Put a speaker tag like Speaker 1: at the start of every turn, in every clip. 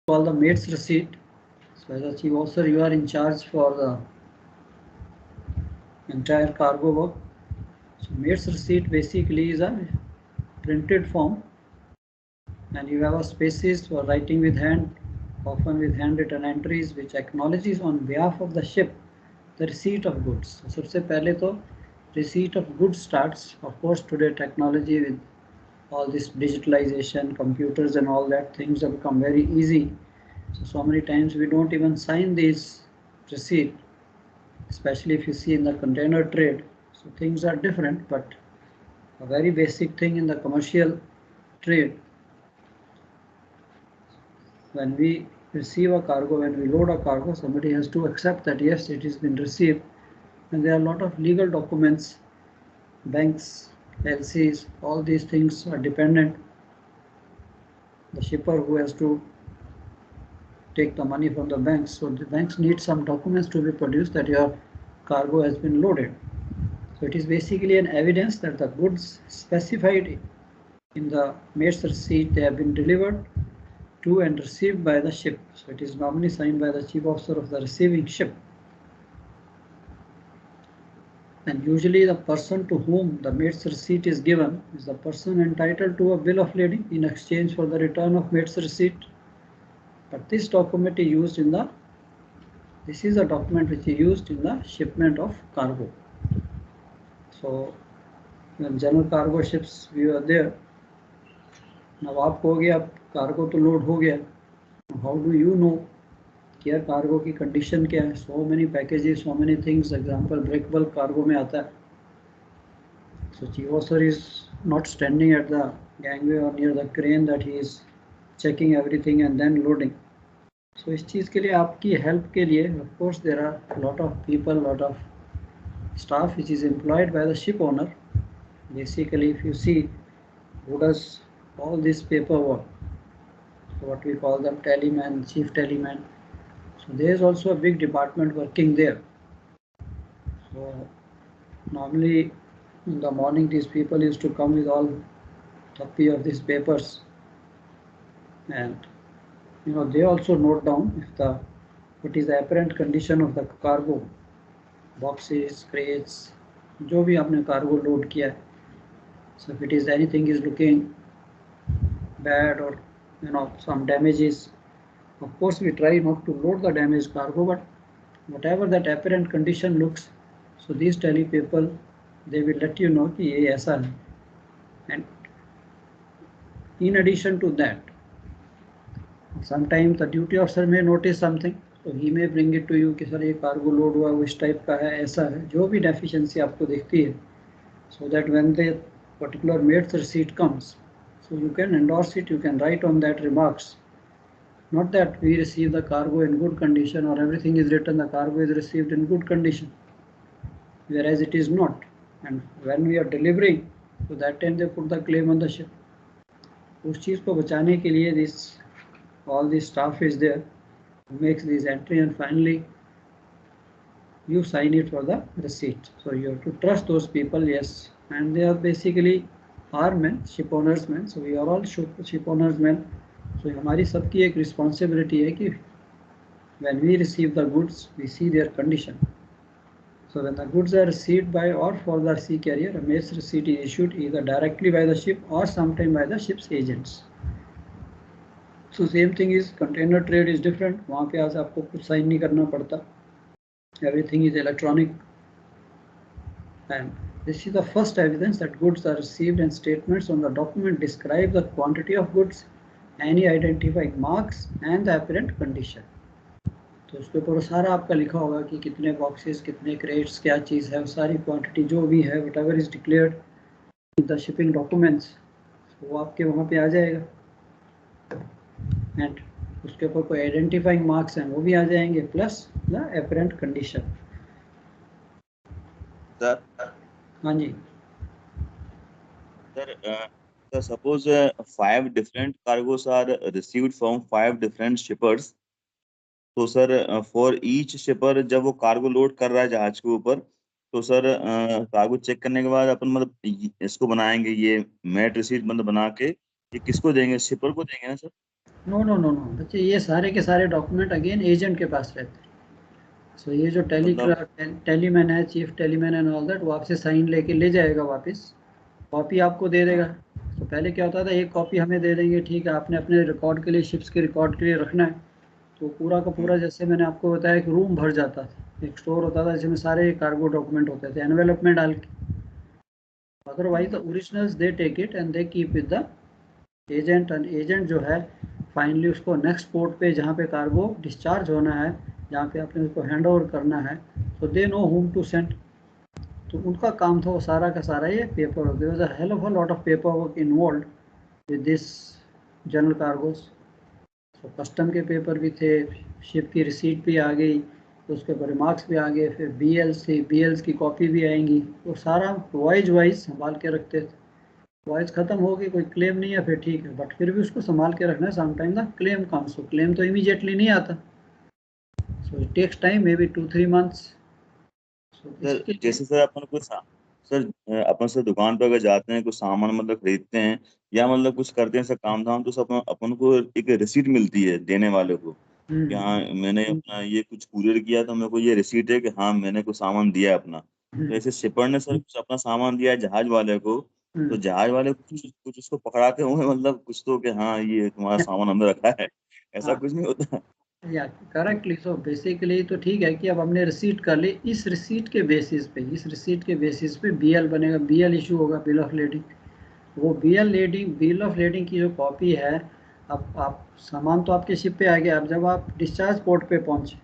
Speaker 1: call the mate's receipt. So as a chief officer, you are in charge for the entire cargo work. So mate's receipt basically is a printed form, and you have a spaces for writing with hand, often with handwritten entries, which acknowledges on behalf of the ship the receipt of goods. So सबसे पहले तो receipt of goods starts. Of course, today technology with all this digitalization, computers and all that, things have become very easy. So many times we don't even sign these receipt, especially if you see in the container trade. So things are different, but a very basic thing in the commercial trade, when we receive a cargo, when we load a cargo, somebody has to accept that yes, it has been received, and there are a lot of legal documents, banks, LCs, all these things are dependent. The shipper who has to take the money from the banks, so the banks need some documents to be produced that your cargo has been loaded. So it is basically an evidence that the goods specified in the mate's receipt, they have been delivered to and received by the ship. So it is normally signed by the chief officer of the receiving ship. And usually the person to whom the mate's receipt is given is the person entitled to a bill of lading in exchange for the return of mate's receipt. But this document is used in the, this is a document which is used in the shipment of cargo. So when general cargo ships we are there, now आप कहोगे अब cargo तो load हो गया, how do you know कि यार cargo की condition क्या है? सो मेनी पैकेजेस, सो many things, example breakable cargo में आता है. So chief officer is not standing at the gangway or near the crane that he is checking everything and then loading. So इस चीज़ के लिए आपकी help के लिए of course there are a lot of people, lot of staff which is employed by the ship owner. Basically, if you see who does all this paperwork, what we call them tallyman, chief tallyman. So there is also a big department working there. So normally in the morning these people used to come with all copy of these papers, and they also note down if the what is the apparent condition of the cargo, boxes, crates, जो भी आपने cargo load किया है. So if it is anything is looking bad or some damages, of course we try not to load the damaged cargo, but whatever that apparent condition looks, so these tally people, they will let you know कि ये ऐसा है. And in addition to that, sometimes the duty officer may notice something, so he may bring it to you कि sir ये cargo load हुआ इस type का है, ऐसा है, जो भी deficiency आपको दिखती है, so that when the particular mate's receipt comes, so you can endorse it, you can write on that remarks. Not that we receive the cargo in good condition or everything is written the cargo is received in good condition, whereas it is not. And when we are delivering, so that time they put the claim on the ship. उस चीज़ को बचाने के लिए this all the staff is there who makes this entry, and finally you sign it for the receipt. So you have to trust those people, yes, and they are basically our men, ship owners men. So we are all ship owners men. So हमारी सबकी एक responsibility है कि when we receive the goods, we see their condition. So when the goods are received by or for the sea carrier, a mate's receipt is issued either directly by the ship or sometime by the ship's agents. So same thing is container trade is different. वहाँ पे आज आपको कुछ sign नहीं करना पड़ता. Everything is electronic. And this is the first evidence that goods are received, and statements on the document describe the quantity of goods, any identifying marks and the apparent condition. तो उसके ऊपर सारा आपका लिखा होगा कि कितने बॉक्सेस, कितने क्रेट्स, क्या चीज़ है, सारी क्वांटिटी जो भी है, whatever is declared in the shipping documents, वो आपके वहाँ पे आ जाएगा. एंड उसके ऊपर कोई आइडेंटिफाइंग मार्क्स हैं वो भी आ जाएंगे, plus the apparent condition.
Speaker 2: Sir
Speaker 1: हाँ जी
Speaker 2: sir, suppose 5 different cargos are received from 5 different shippers. तो सर for each shipper जब वो कार्गो लोड कर रहा है जहाज के ऊपर, तो सर कार्गो चेक करने के बाद अपन मतलब इसको बनाएंगे, ये मेट रिसीट मतलब बना के ये किसको देंगे? शिपर को देंगे ना sir?
Speaker 1: No no no no बच्चे, ये सारे के सारे डॉक्यूमेंट अगेन एजेंट के पास रहते हैं। सो ये जो
Speaker 2: मतलब
Speaker 1: टेलीमैन है, चीफ टेलीमैन एंड ऑल दैट, वो आपसे साइन लेके ले जाएगा वापस, कॉपी आपको दे देगा। तो पहले क्या होता था, एक कॉपी हमें दे देंगे, ठीक है, आपने अपने रिकॉर्ड के लिए, शिप्स के रिकॉर्ड के लिए रखना है। तो पूरा का पूरा, जैसे मैंने आपको बताया, एक रूम भर जाता था, एक स्टोर होता था जिसमें सारे कार्गो डॉक्यूमेंट होते थे, एनवेलप में डाल के। Otherwise the originals they take it and they keep with the agent, and agent जो है फाइनली उसको नेक्स्ट पोर्ट पे, जहाँ पे कार्गो डिस्चार्ज होना है, जहाँ पे आपने उसको हैंड ओवर करना है, तो they know home to send. तो उनका काम था वो सारा का सारा ये paper, there was a hell of a lot of paper work involve with this general cargos. तो कस्टम के पेपर भी थे, शिप की रिसीट भी आ गई, तो उसके ऊपर रिमार्क्स भी आ गए, फिर बीएल्स की कॉपी भी आएंगी, तो सारा वाइज वाइज संभाल के रखते थे। वॉइस खत्म हो गई, कोई क्लेम नहीं है, फिर ठीक है, बट फिर भी उसको संभाल के रखना है। समटाइम द क्लेम कम्स, तो क्लेम तो इमीडिएटली नहीं आता, so it takes time, may be 2-3 months. So
Speaker 2: sir
Speaker 1: इसके लिए
Speaker 2: जैसे सर अपन को सर अपन से दुकान पर अगर जाते हैं, कुछ सामान मतलब खरीदते हैं या मतलब कुछ करते हैं सर काम धाम, तो सब अपन को एक रिसीट मिलती है देने वाले को कि हाँ मैंने
Speaker 1: हम्म,
Speaker 2: अपना ये कुछ कुरियर किया, तो मेरे को ये रिसीट है कि हाँ मैंने कुछ सामान दिया है अपना। तो
Speaker 1: हम्म,
Speaker 2: ऐसे शिपर ने सर कुछ अपना सामान दिया है जहाज वाले को, तो
Speaker 1: हम्म।
Speaker 2: जहाज वाले कुछ कुछ उसको पकड़ाते होंगे, मतलब कुछ तो कि हाँ ये तुम्हारा सामान अंदर रखा है, ऐसा
Speaker 1: हाँ,
Speaker 2: कुछ नहीं होता?
Speaker 1: या करेक्टली। सो बेसिकली तो ठीक है कि अब हमने रिसीट कर ली, इस रिसीट के बेसिस पे, इस रिसीट के बेसिस पे बीएल बनेगा, बीएल इशू होगा, बिल ऑफ लेडिंग। वो बिल ऑफ लेडिंग की जो कॉपी है, अब आप सामान तो आपके शिप पे आ गया, अब जब आप डिस्चार्ज पोर्ट पे पहुंचे,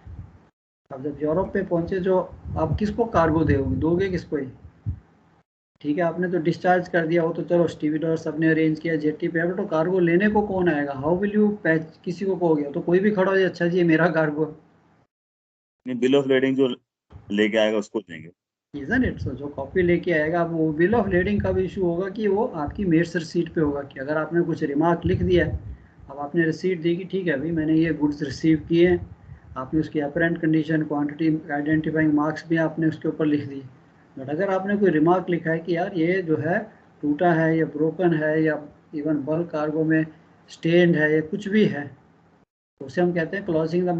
Speaker 1: अब जब यूरोप पे पहुंचे, जो आप किसको कार्गो दोगे किसको ही, ठीक है, आपने तो डिस्चार्ज कर दिया, वो तो चलो स्टीविडोर सबने अरेंज किया जेटी पे, अब तो कार्गो लेने को कौन आएगा, हाउ विल यू पैच, किसी को कहोगे, तो कोई भी खड़ा हो जाए, अच्छा जी ये मेरा कार्गो है।
Speaker 2: नहीं, बिल ऑफ लेडिंग जो लेके आएगा उसको देंगे।
Speaker 1: इजंट इट, सो जो कॉपी लेके आएगा, अब वो बिल ऑफ लेडिंग का भी इशू होगा कि वो आपकी मेट्स रिसीट पे होगा, कि अगर आपने कुछ रिमार्क लिख दिया है, अब आपने रिसीट दी कि ठीक है भाई मैंने ये गुड्स रिसीव किए हैं, आपने उसकी apparent condition, quantity, identifying marks भी आपने उसके ऊपर लिख दिए। बट अगर आपने कोई रिमार्क लिखा है कि यार ये जो है टूटा है या ब्रोकन है, या इवन बल्क कार्गो में स्टेन्ड है, या कुछ भी है, तो उसे हम कहते हैं क्लॉजिंग द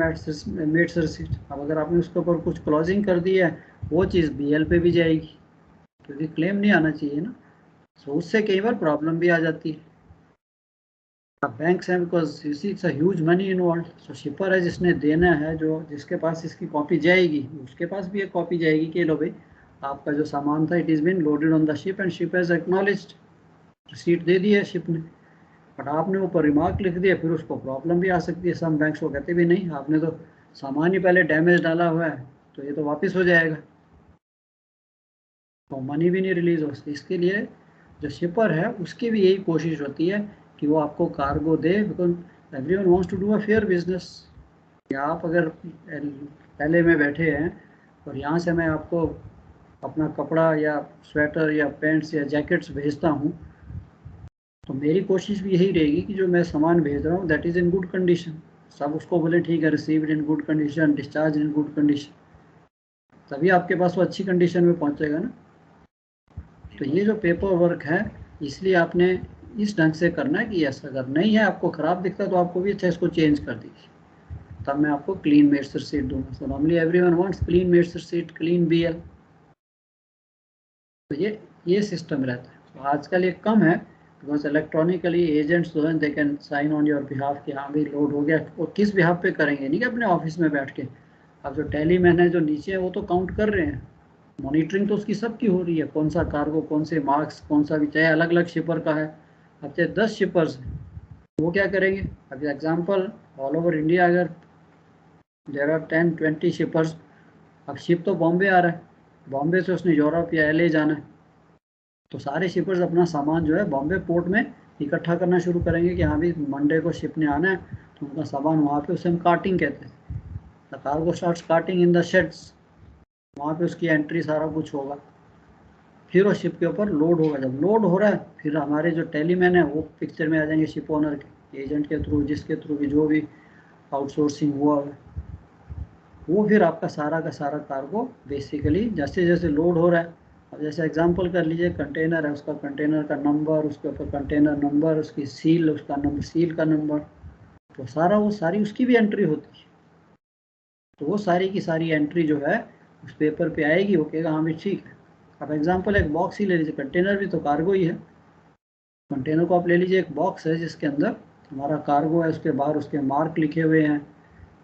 Speaker 1: मेट्स रिसीट। अब अगर आपने उसके ऊपर कुछ क्लॉजिंग कर दी है, वो चीज़ बीएल पे भी जाएगी, क्योंकि क्लेम नहीं आना चाहिए ना। सो उससे कई बार प्रॉब्लम भी आ जाती है। अब बैंक्स हैं, because you see it's a huge money involve, सो शिपर है जिसने देना है, जो जिसके पास इसकी कॉपी जाएगी, उसके पास भी एक कॉपी जाएगी कि लो भाई आपका जो सामान था, it is been loaded on the ship and ship has acknowledged, receipt दे दी है शिप ने। बट आपने ऊपर रिमार्क लिख दिया, फिर उसको प्रॉब्लम भी आ सकती है। सम बैंक्स को कहते भी नहीं, आपने तो सामान ही पहले डैमेज डाला हुआ है, तो ये तो वापस हो जाएगा, तो मनी भी नहीं रिलीज हो सकती। इसके लिए जो शिपर है उसकी भी यही कोशिश होती है कि वो आपको कार्गो दे, because everyone wants to do a fair business. या आप अगर पहले में बैठे हैं और यहाँ से मैं आपको अपना कपड़ा या स्वेटर या पैंट्स या जैकेट्स भेजता हूँ, तो मेरी कोशिश भी यही रहेगी कि जो मैं सामान भेज रहा हूँ that is in good condition, सब उसको बोले ठीक है received in good condition, discharge in good condition, तभी आपके पास वो अच्छी कंडीशन में पहुँचेगा ना। तो ये जो पेपर वर्क है, इसलिए आपने इस ढंग से करना है कि यस, अगर नहीं है, आपको ख़राब दिखता है, तो आपको भी अच्छा इसको चेंज कर दीजिए, तब मैं आपको क्लीन मेट्स रिसीट दूंगा। So normally everyone wants clean mates receipt, clean BL. तो ये सिस्टम रहता है। तो आजकल ये कम है, बिकॉज इलेक्ट्रॉनिकली एजेंट्स जो हैं they can sign on your behalf कि हाँ भाई लोड हो गया, और किस बिहाफ पे करेंगे, नहीं कि अपने ऑफिस में बैठ के। अब जो टैली मैन है जो नीचे है, वो तो काउंट कर रहे हैं, मॉनिटरिंग तो उसकी सबकी हो रही है, कौन सा कार्गो, कौन से मार्क्स, कौन सा भी, चाहे अलग अलग शिपर का है, अब चाहे 10 शिपर्स हैं, वो क्या करेंगे। अब एग्जाम्पल, ऑल ओवर इंडिया अगर देर आर 10-20 शिपर्स, अब शिप तो बॉम्बे आ रहा है, बॉम्बे से उसने यूरोप या एलए जाना है, तो सारे शिपर्स अपना सामान जो है बॉम्बे पोर्ट में इकट्ठा करना शुरू करेंगे कि हाँ भाई मंडे को शिप ने आना है, तो उनका सामान वहाँ पे, उसे हम कार्टिंग कहते हैं, the cargo starts carting in the sheds, वहाँ पे उसकी एंट्री सारा कुछ होगा, फिर वो शिप के ऊपर लोड होगा। जब लोड हो रहा है, फिर हमारे जो टेलीमैन है वो पिक्चर में आ जाएंगे, शिप ओनर के एजेंट के थ्रू, जिसके थ्रू भी जो भी आउटसोर्सिंग हुआ है, वो फिर आपका सारा का सारा कार्गो बेसिकली जैसे जैसे लोड हो रहा है, अब जैसे एग्जांपल कर लीजिए, कंटेनर है, उसका कंटेनर का नंबर, उसके ऊपर कंटेनर नंबर, उसकी सील, उसका नंबर, सील का नंबर, तो सारा वो सारी उसकी भी एंट्री होती है। तो वो सारी की सारी एंट्री जो है उस पेपर पे आएगी, वो कहेगा हाँ भी ठीक है। अब एग्जांपल एक बॉक्स ही ले लीजिए, कंटेनर भी तो कार्गो ही है। कंटेनर को आप ले लीजिए, एक बॉक्स है जिसके अंदर हमारा कार्गो है, उसके बाहर उसके मार्क लिखे हुए हैं,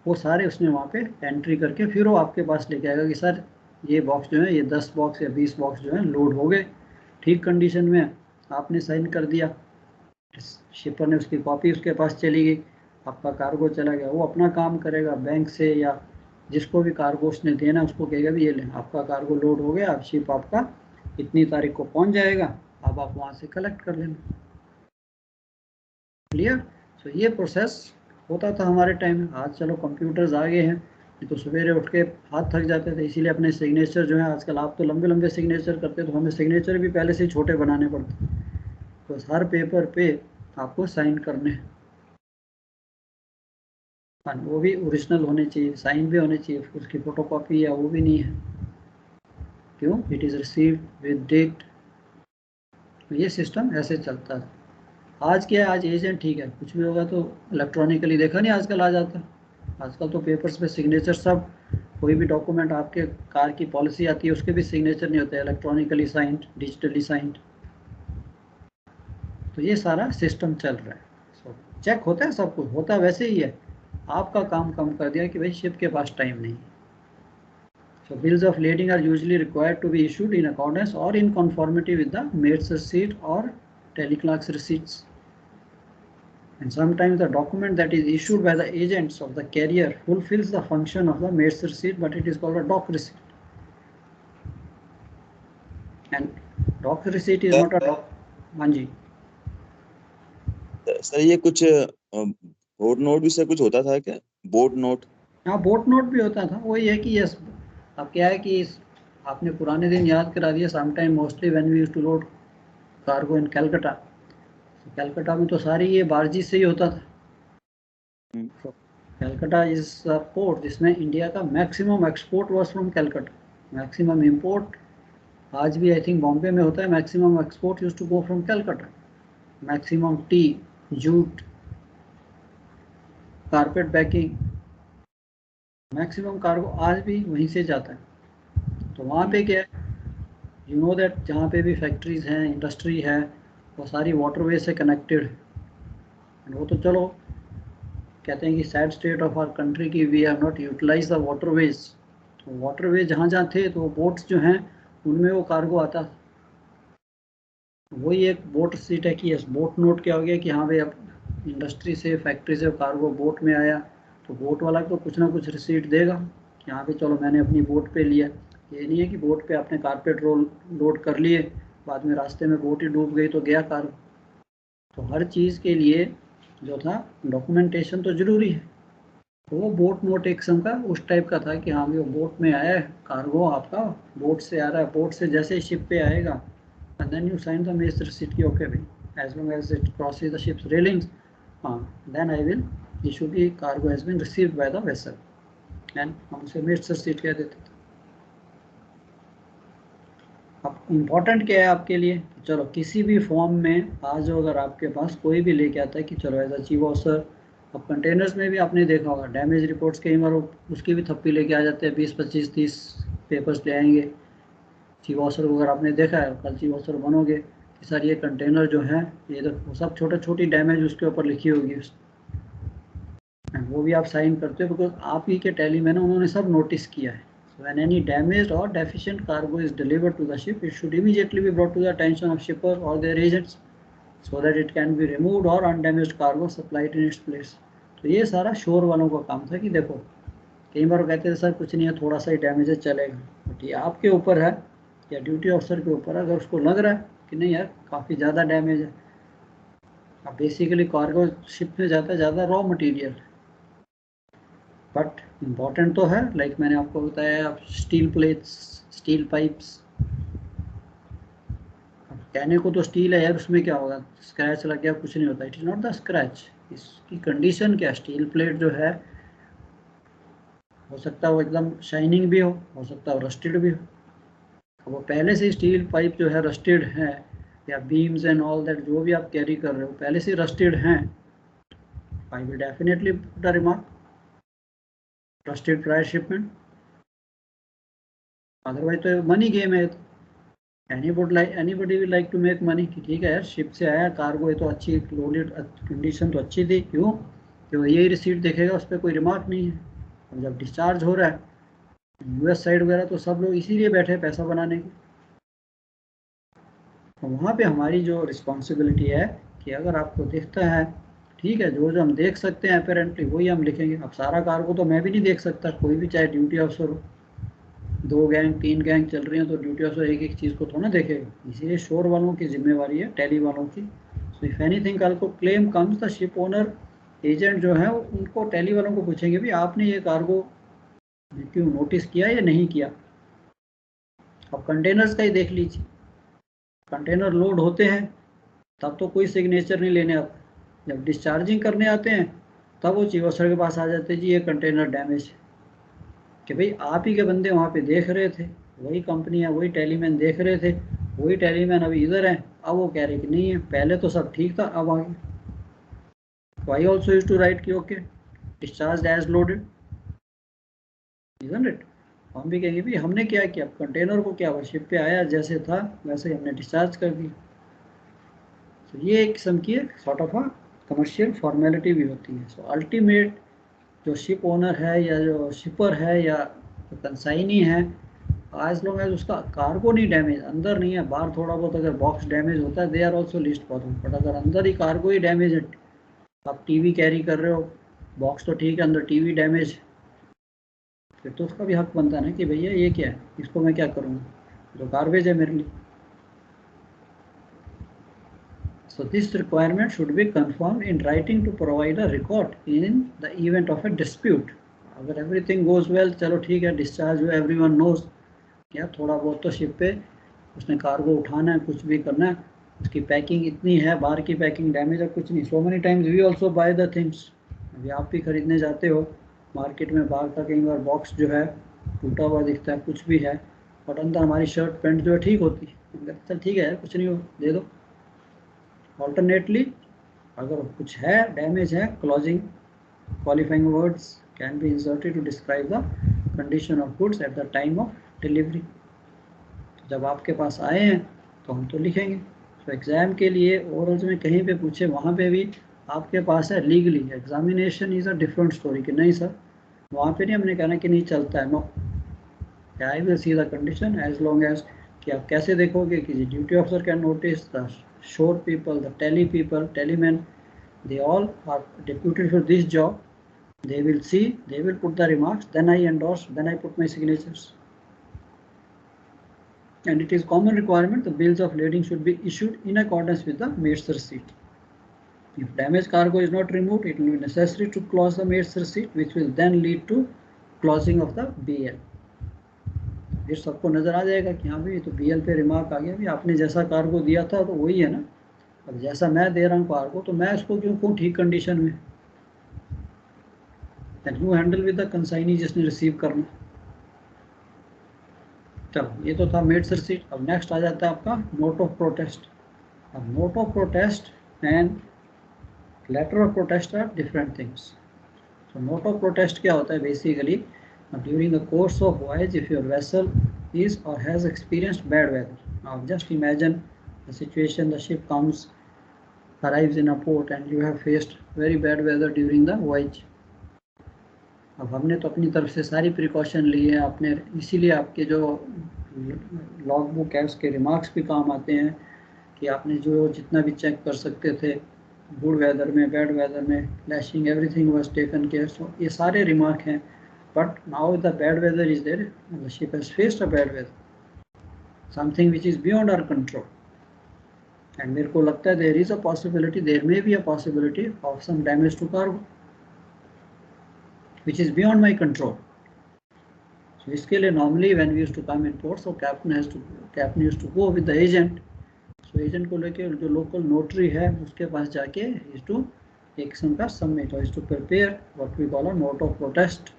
Speaker 1: वो सारे उसने वहाँ पे एंट्री करके फिर वो आपके पास लेके आएगा कि सर ये बॉक्स जो है, ये 10 बॉक्स या 20 बॉक्स जो है लोड हो गए, ठीक कंडीशन में, आपने साइन कर दिया, शिपर ने उसकी कॉपी उसके पास चली गई, आपका कार्गो चला गया। वो अपना काम करेगा, बैंक से या जिसको भी कार्गो उसने देना उसको कहेगा भी ये लें आपका कार्गो लोड हो गया, अब शिप आपका इतनी तारीख को पहुंच जाएगा, अब आप वहाँ से कलेक्ट कर लेना। क्लियर? तो ये प्रोसेस होता था हमारे टाइम में। आज चलो कंप्यूटर्स आ गए हैं, नहीं तो सवेरे उठ के हाथ थक जाते थे, इसीलिए अपने सिग्नेचर जो है आजकल आप तो लंबे लंबे सिग्नेचर करते, तो हमें सिग्नेचर भी पहले से ही छोटे बनाने पड़ते, तो हर पेपर पे आपको साइन करने हैं, वो भी ओरिजिनल होने चाहिए, साइन भी होने चाहिए, उसकी फोटोकॉपी या वो भी नहीं है। क्यों? It is received with date. तो ये सिस्टम ऐसे चलता है। आज क्या है, आज एजेंट ठीक है, कुछ भी होगा तो इलेक्ट्रॉनिकली, देखा नहीं आजकल आ जाता है। आजकल तो पेपर्स पे सिग्नेचर सब, कोई भी डॉक्यूमेंट आपके कार की पॉलिसी आती है उसके भी सिग्नेचर नहीं होते, इलेक्ट्रॉनिकली साइंड, डिजिटली साइंड। तो ये सारा सिस्टम चल रहा है। सो चेक होता है, सब कुछ होता है वैसे ही है, आपका काम कम कर दिया कि भाई शिप के पास टाइम नहीं। So bills of lading are usually required to be issued in accordance or in conformity with the maid's receipt or teleclerk's receipts. And sometimes the document that is issued by the agents of the carrier fulfills the function of the maid's receipt, but it is called a doc receipt. And doc receipt is not a doc. हाँ जी
Speaker 2: sir ये कुछ board note भी sir कुछ होता था क्या? Board note?
Speaker 1: हाँ, boat note भी होता था। वही है कि यस, अब क्या है कि आपने पुराने दिन याद करा दिया। Sometime mostly when we used to load cargo in Calcutta, Calcutta में तो सारी ये बारजी से ही होता था। कलकत्ता इज अ पोर्ट जिसमें इंडिया का maximum export was from Calcutta, maximum import आज भी आई थिंक बॉम्बे में होता है, maximum export used to go from Calcutta. Maximum tea, jute, carpet backing, maximum cargo आज भी वहीं से जाता है। तो वहाँ पे क्या है, यू नो दैट जहाँ पे भी फैक्ट्रीज हैं, इंडस्ट्री है, वो सारी वाटरवे से कनेक्टेड है। वो तो चलो कहते हैं कि sad state of our country की we have not utilise the waterways. तो वाटरवे जहाँ जहाँ थे तो बोट्स जो हैं उनमें वो कार्गो आता। वही एक बोट सीट है कि बोट नोट क्या हो गया कि हाँ भाई अब इंडस्ट्री से, फैक्ट्री से कार्गो बोट में आया, तो बोट वाला तो कुछ ना कुछ रिसीट देगा कि हाँ भाई चलो मैंने अपनी बोट पे लिया। ये नहीं है कि बोट पे आपने कारपेट रोल लोड कर लिए, बाद में रास्ते में बोट ही डूब गई तो गया कार्गो। तो हर चीज़ के लिए जो था डॉक्यूमेंटेशन तो ज़रूरी है। तो वो बोट नोट एक किस्म का उस टाइप का था कि हाँ भाई वो बोट में आया है कार्गो, आपका बोट से आ रहा है, बोट से जैसे ही शिप पे आएगा and then you sign the mail receipt ki okay bhai, as long as it crosses the ship's railings, then I will issue the cargo has been received by the vessel, and हम उसे mail receipt कह देते थे। अब important क्या है आपके लिए, तो चलो किसी भी फॉर्म में आज अगर आपके पास कोई भी लेके आता है कि चलो एज अ चीफ ऑफिसर, अब कंटेनर्स में भी आपने देखा होगा डैमेज रिपोर्ट्स कई बार उसकी भी थप्पी लेके आ जाते हैं, 20 25 30 पेपर्स ले आएंगे। चीफ ऑफिसर को अगर आपने देखा है, कल चीफ ऑफिसर बनोगे कि सर ये कंटेनर जो है ये तो सब छोटे छोटी डैमेज उसके ऊपर लिखी होगी, वो भी आप साइन करते हो बिकॉज आप ही के टैली में ना उन्होंने सब नोटिस किया है। When any damaged or deficient cargo is delivered to the ship, it should immediately be brought to the attention of shippers or their agents so that it can be removed or undamaged cargo supplied in its place. तो ये सारा शोर वालों का काम था कि देखो कई बार कहते थे सर कुछ नहीं है, थोड़ा सा ही डैमेज है चलेगा, बट ये आपके ऊपर है या ड्यूटी ऑफिसर के ऊपर, अगर उसको लग रहा है कि नहीं यार काफ़ी ज़्यादा डैमेज है। अब बेसिकली कार्गो शिप में जाता है ज़्यादा रॉ मटेरियल, बट इम्पॉर्टेंट तो है, लाइक मैंने आपको बताया, आप स्टील प्लेट्स, स्टील पाइप्स, कहने को तो स्टील है यार, उसमें क्या होगा, स्क्रैच लग गया कुछ नहीं होता, it is not the scratch, इसकी कंडीशन क्या, स्टील प्लेट जो है हो सकता है वो एकदम शाइनिंग भी हो सकता है वो रस्टेड भी हो। वो पहले से स्टील पाइप जो है रस्टेड है, या बीम्स एंड ऑल दैट जो भी आप कैरी कर रहे हो पहले से रस्टेड हैं, I will definitely put a remark, trusted prior shipment. Otherwise तो money game है. Anybody will like to make money कि ठीक है यार शिप से आया कार्गो है तो अच्छी लोडेड कंडीशन तो अच्छी थी, क्यों तो यही रिसीट देखेगा, उस पर कोई रिमार्क नहीं है. और जब डिस्चार्ज हो रहा है यूएस साइड वगैरह तो सब लोग इसीलिए बैठे हैं पैसा बनाने के. तो वहाँ पे हमारी जो रिस्पॉन्सिबिलिटी है कि अगर आपको दिखता है ठीक है, जो जो हम देख सकते हैं अपेरेंटली वही हम लिखेंगे. अब सारा कार्गो तो मैं भी नहीं देख सकता, कोई भी चाहे ड्यूटी ऑफिसर हो, 2 गैंग 3 गैंग चल रही हैं तो ड्यूटी ऑफिसर एक एक चीज़ को थोड़ा ना देखेगा. इसीलिए शोर वालों की जिम्मेवारी है, टैली वालों की. सो इफ एनीथिंग कल को claim comes the ship owner agent जो है उनको टैली वालों को पूछेंगे भी आपने ये कार्गो क्यों नोटिस किया या नहीं किया. अब कंटेनर्स का ही देख लीजिए, कंटेनर लोड होते हैं तब तो कोई सिग्नेचर नहीं लेने आता, जब डिस्चार्जिंग करने आते हैं तब वो चीफ ऑफिसर के पास आ जाते हैं जी ये कंटेनर डैमेज है. कि भाई आप ही के बंदे वहाँ पे देख रहे थे, वही कंपनी है, वही टेलीमैन देख रहे थे, वही टेलीमैन अभी इधर है, अब वो कह रहे कि नहीं है पहले तो सब ठीक था अब आगे. तो I also use to write कि okay discharge as loaded, isn't it. हम भी कहेंगे भी हमने क्या किया, कंटेनर को क्या हुआ, शिप पे आया जैसे था वैसे ही हमने डिस्चार्ज कर दिया. तो ये एक किस्म की sort of a commercial formality भी होती है. सो अल्टीमेट जो शिप ओनर है या जो शिपर है या कंसाइनी है, आज लोग एज उसका कार्गो नहीं डैमेज, अंदर नहीं है, बाहर थोड़ा बहुत अगर बॉक्स डैमेज होता है they are also list for. But अगर अंदर ही कार्गो ही डैमेज है, आप टीवी कैरी कर रहे हो, बॉक्स तो ठीक है अंदर टीवी डैमेज, फिर तो उसका भी हक बनता है ना कि भैया ये क्या है, इसको मैं क्या करूँगा, जो गार्बेज है मेरे लिए. So this requirement should be confirmed in writing to provide a record in the event of a dispute. अगर everything goes well, चलो ठीक है डिस्चार्ज हुआ, everyone knows क्या थोड़ा बहुत तो शिप पे उसने कार्गो उठाना है, कुछ भी करना है, उसकी पैकिंग इतनी है, बाहर की पैकिंग डैमेज है, कुछ नहीं. So many times we also buy the things. अभी आप भी खरीदने जाते हो मार्केट में, बाहर का कई बार बॉक्स जो है टूटा हुआ दिखता है, कुछ भी है, और अंदर हमारी शर्ट पैंट जो है ठीक होती है, चल ठीक है कुछ नहीं हो दे दो. ऑल्टरनेटली अगर कुछ है डैमेज है, clausing qualifying words can be inserted to describe the condition of goods at the time of delivery. जब आपके पास आए हैं तो हम तो लिखेंगे. तो एग्जाम के लिए ओरल्स में कहीं पे पूछे वहाँ पे भी आपके पास है legally. Examination is a different story कि नहीं सर वहाँ पे नहीं हमने कहना कि नहीं चलता है, no, I will see the condition as long as कि आप कैसे देखोगे कि duty officer can notice the shore people, the tele people, telemen, they all are deputed for this job. They will see, they will put the remarks, then I endorse, then I put my signatures. And it is common requirement the bills of lading should be issued in accordance with the mate's receipt. If damaged cargo is not removed, it will be necessary to close the mate's receipt, which will then lead to closing of the BL. फिर सबको नजर आ जाएगा कि हाँ भाई तो BL पे remark आ गया, भी आपने जैसा कार्गो दिया था तो वही है ना, अब जैसा मैं दे रहा हूँ कार्गो तो मैं उसको क्यों कहूँ ठीक कंडीशन में. And you handle with the consignee जिसने रिसीव करना. चलो ये तो था मेट्स रिसीट. अब नेक्स्ट आ जाता है आपका नोट ऑफ प्रोटेस्ट. अब note of protest and letter of protest are different things. तो नोट ऑफ प्रोटेस्ट क्या होता है basically, during the course of voyage if your vessel is or has experienced bad weather. Now just imagine the situation, the ship arrives in a port and you have faced very bad weather during the voyage. अब हमने तो अपनी तरफ से सारी precaution ली है आपने, इसीलिए आपके जो लॉग बुक है उसके रिमार्क्स भी काम आते हैं कि आपने जो जितना भी चेक कर सकते थे गुड वेदर में बैड वेदर में, lashing everything was taken care. So ये सारे रिमार्क हैं. But now the bad weather is there, and the ship has faced a bad weather, something which is beyond our control. And मेरे को लगता है there is a possibility, there may be a possibility of some damage to cargo, which is beyond my control. So इसके लिए normally when we used to come in port, so captain used to go with the agent. So agent को लेके जो local notary है उसके पास जाके is to एक किस्म का submit or is to prepare what we call a note of protest.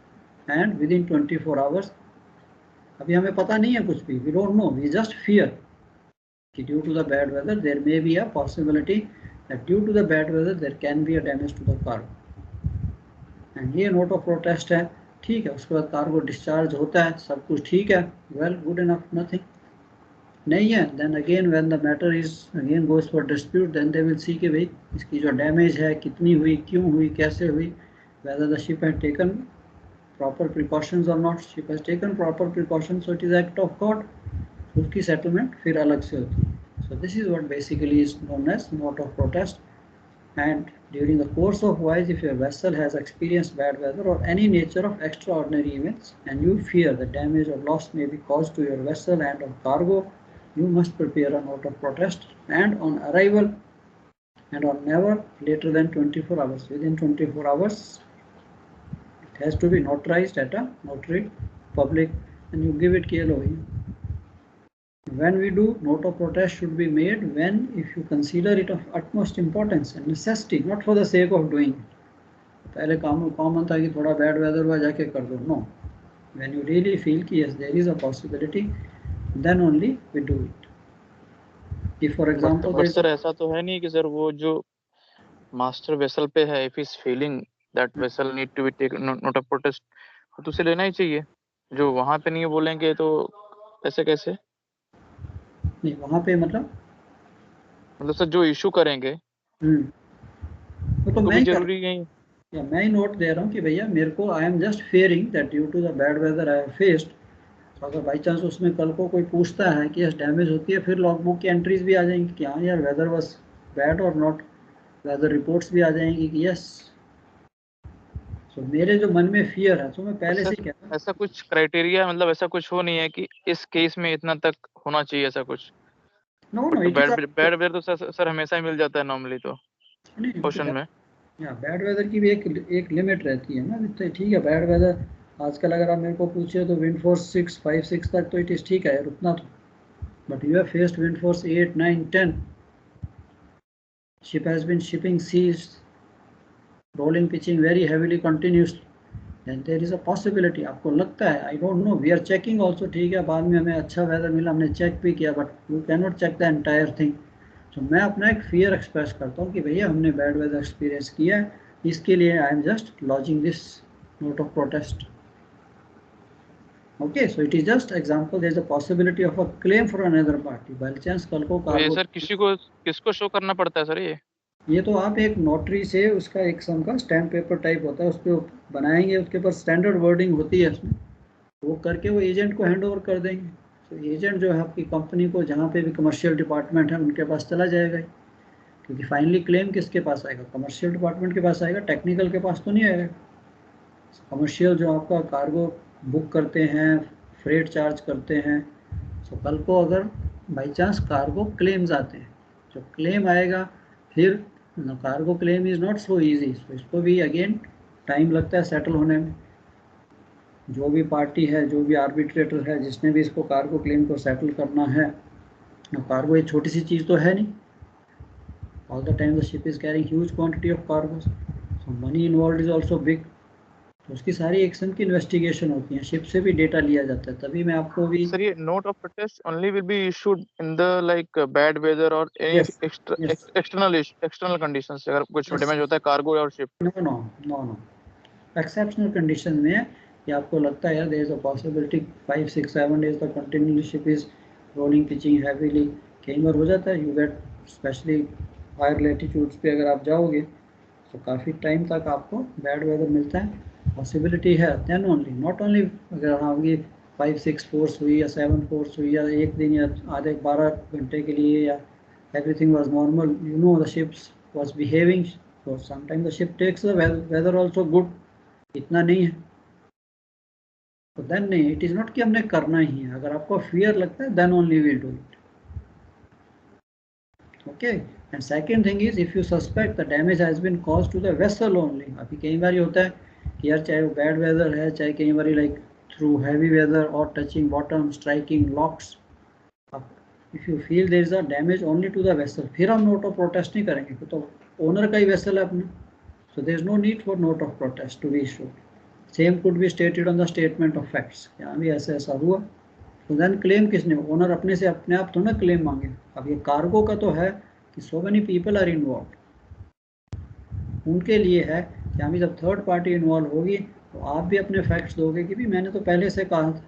Speaker 1: And within 24 hours, अभी हमें पता नहीं है कुछ भी, we don't know, we just fear कि due to the bad weather there may be a possibility that due to the bad weather there can be a damage to the cargo. And ये note of protest है, ठीक है। उसके बाद cargo discharge होता है, सब कुछ ठीक है, वेल गुड इनफ, नथिंग नहीं है। Then again when the matter is again goes for dispute, then they will see कि भाई इसकी जो डैमेज है कितनी हुई, क्यों हुई, कैसे हुई, whether the ship had taken proper precautions और not. Ship has taken proper precautions, so it is act of God, उसकी सेटलमेंट फिर अलग से होती है। So this is what basically is known as note of protest. And during the course of voyage, if your vessel has experienced bad weather or any nature of extraordinary events and you fear the damage or loss may be caused to your vessel and or cargo, you must prepare a note of protest, and on arrival and on never later than 24 hours, within 24 hours it has to be notarized at a notary public and you give it KLOE. When we do, note of protest should be made when if you consider it of utmost importance and necessity, not for the sake of doing it. पहले common था कि थोड़ा bad weather हुआ जाके कर दो, no, when you really feel कि yes there is a possibility, then only we do it. If for example
Speaker 3: but sir ऐसा तो है नहीं कि सर वो जो मास्टर वेसल पे है, if he's feeling that vessel need to be taken note of protest, तो उसे लेना ही चाहिए। जो वहाँ पे नहीं बोलेंगे तो ऐसे कैसे?
Speaker 1: नहीं वहाँ पे मतलब
Speaker 3: सर जो इशू करेंगे
Speaker 1: वो तो मैं
Speaker 3: जरूरी नहीं,
Speaker 1: या मैं ही नोट दे रहा हूँ कि भैया मेरे को I am just fearing that due to the bad weather I have faced. तो अगर बाई चांस उसमें कल को कोई पूछता है कि यस डैमेज होती है, फिर लॉग बुक की एंट्रीज भी आ जाएंगी कि हाँ यार वेदर वाज बैड और नॉट, वेदर रिपोर्ट्स भी आ जाएंगी कि यस। सो मेरे जो मन में फियर है, तो मैं पहले से कहता हूँ
Speaker 3: ऐसा कुछ क्राइटेरिया मतलब ऐसा कुछ हो नहीं है कि इस केस में इतना तक होना चाहिए, ऐसा कुछ?
Speaker 1: नो
Speaker 3: बैड वेदर तो सर हमेशा ही मिल जाता है नॉर्मली तो ओशन में।
Speaker 1: या बैड वेदर की भी एक लिमिट रहती है ना, तो ठीक है बैड वेदर आजकल अगर आप मेरे को पूछे तो विंड फोर्स 6, 5, 6 तक तो इट इज ठीक है रुकना तो, but you have faced wind force 8, 9, 10, ship has been shipping seas, rolling pitching very heavily continuously, then there is a possibility, आपको लगता है, I don't know, we are checking also, ठीक है बाद में हमें अच्छा वेदर मिला, हमने चेक भी किया, but you can not check the entire thing. तो मैं अपना एक फियर एक्सप्रेस करता हूँ कि भैया हमने बैड वेदर एक्सपीरियंस किया है, इसके लिए आई am just lodging this note of protest. Okay, so it is just example, there is a possibility of a claim for another party by chance कल को
Speaker 3: तो ये सर किसको शो करना पड़ता है सर? ये
Speaker 1: तो आप एक नोटरी से उसका एक किस्म का स्टैम्प पेपर टाइप होता है, उस पर बनाएंगे, उसके ऊपर स्टैंडर्ड वर्डिंग होती है उसमें, वो करके वो एजेंट को हैंड ओवर कर देंगे। तो एजेंट जो है आपकी कंपनी को जहाँ पे भी कमर्शियल डिपार्टमेंट है उनके पास चला जाएगा, क्योंकि फाइनली क्लेम किसके पास आएगा? कमर्शियल डिपार्टमेंट के पास आएगा, टेक्निकल के पास तो नहीं आएगा। कमर्शियल जो आपका कार्गो बुक करते हैं, फ्रेट चार्ज करते हैं, तो कल को अगर बाई चांस कार्गो क्लेम्स आते हैं, जो क्लेम आएगा फिर cargo claim is not so easy, तो इसको भी अगेन टाइम लगता है सेटल होने में। जो भी पार्टी है, जो भी आर्बिट्रेटर है, जिसने भी इसको कार्गो क्लेम को सेटल करना है, कार्गो एक छोटी सी चीज़ तो है नहीं, all the time the ship is carrying huge quantity of cargo, so money involve is also big. तो उसकी सारी एक्शन की इन्वेस्टिगेशन होती है, शिप से भी डेटा लिया जाता है, तभी मैं आपको भी
Speaker 3: सर ये note of protest only will be issued in the like bad weather और एनी एक्सटर्नल कंडीशंस, अगर कुछ डैमेज होता है कार्गो और शिप।
Speaker 1: नो एक्सेप्शनल कंडीशन में कि आपको लगता है यार there is a possibility 5, 6, 7 days तक continuously ship is rolling pitching heavily, कई बार हो जाता है, you get specially higher latitudes पे अगर आप जाओगे तो काफ़ी टाइम तक आपको बैड वेदर मिलता है, पॉसिबिलिटी है, देन ओनली, नॉट ओनली अगर होगी 5, 6 फोर्स हुई या 7 फोर्स हुई या एक दिन या आधे 12 घंटे के लिए, या everything was normal, you know the ships was behaving, so sometimes the ship takes the weather also good, इतना नहीं है तो देन नहीं, इट इज नॉट कि हमने करना ही है, अगर आपको फियर लगता है then only we do it. Okay, and second thing is if you suspect the damage has been caused to the vessel only. अभी कई बार होता है कि यार चाहे वो बैड वेदर है, चाहे कई बार लाइक थ्रू हैवी वेदर और touching bottom, striking locks, if you feel there is a damage only to the vessel, फिर हम नोट ऑफ प्रोटेस्ट नहीं करेंगे, तो ओनर का ही वेसल है अपना, so there is no need for note of protest to be issued. Same could be stated on the statement of facts, यहाँ भी ऐसा ऐसा हुआ, तो देन क्लेम किसने? ओनर अपने से अपने आप तो ना क्लेम मांगे। अब ये कार्गो का तो है कि so many people are involved, उनके लिए है कि यहाँ भी जब थर्ड पार्टी इन्वॉल्व होगी तो आप भी अपने फैक्ट्स दोगे कि भी मैंने तो पहले से कहा था,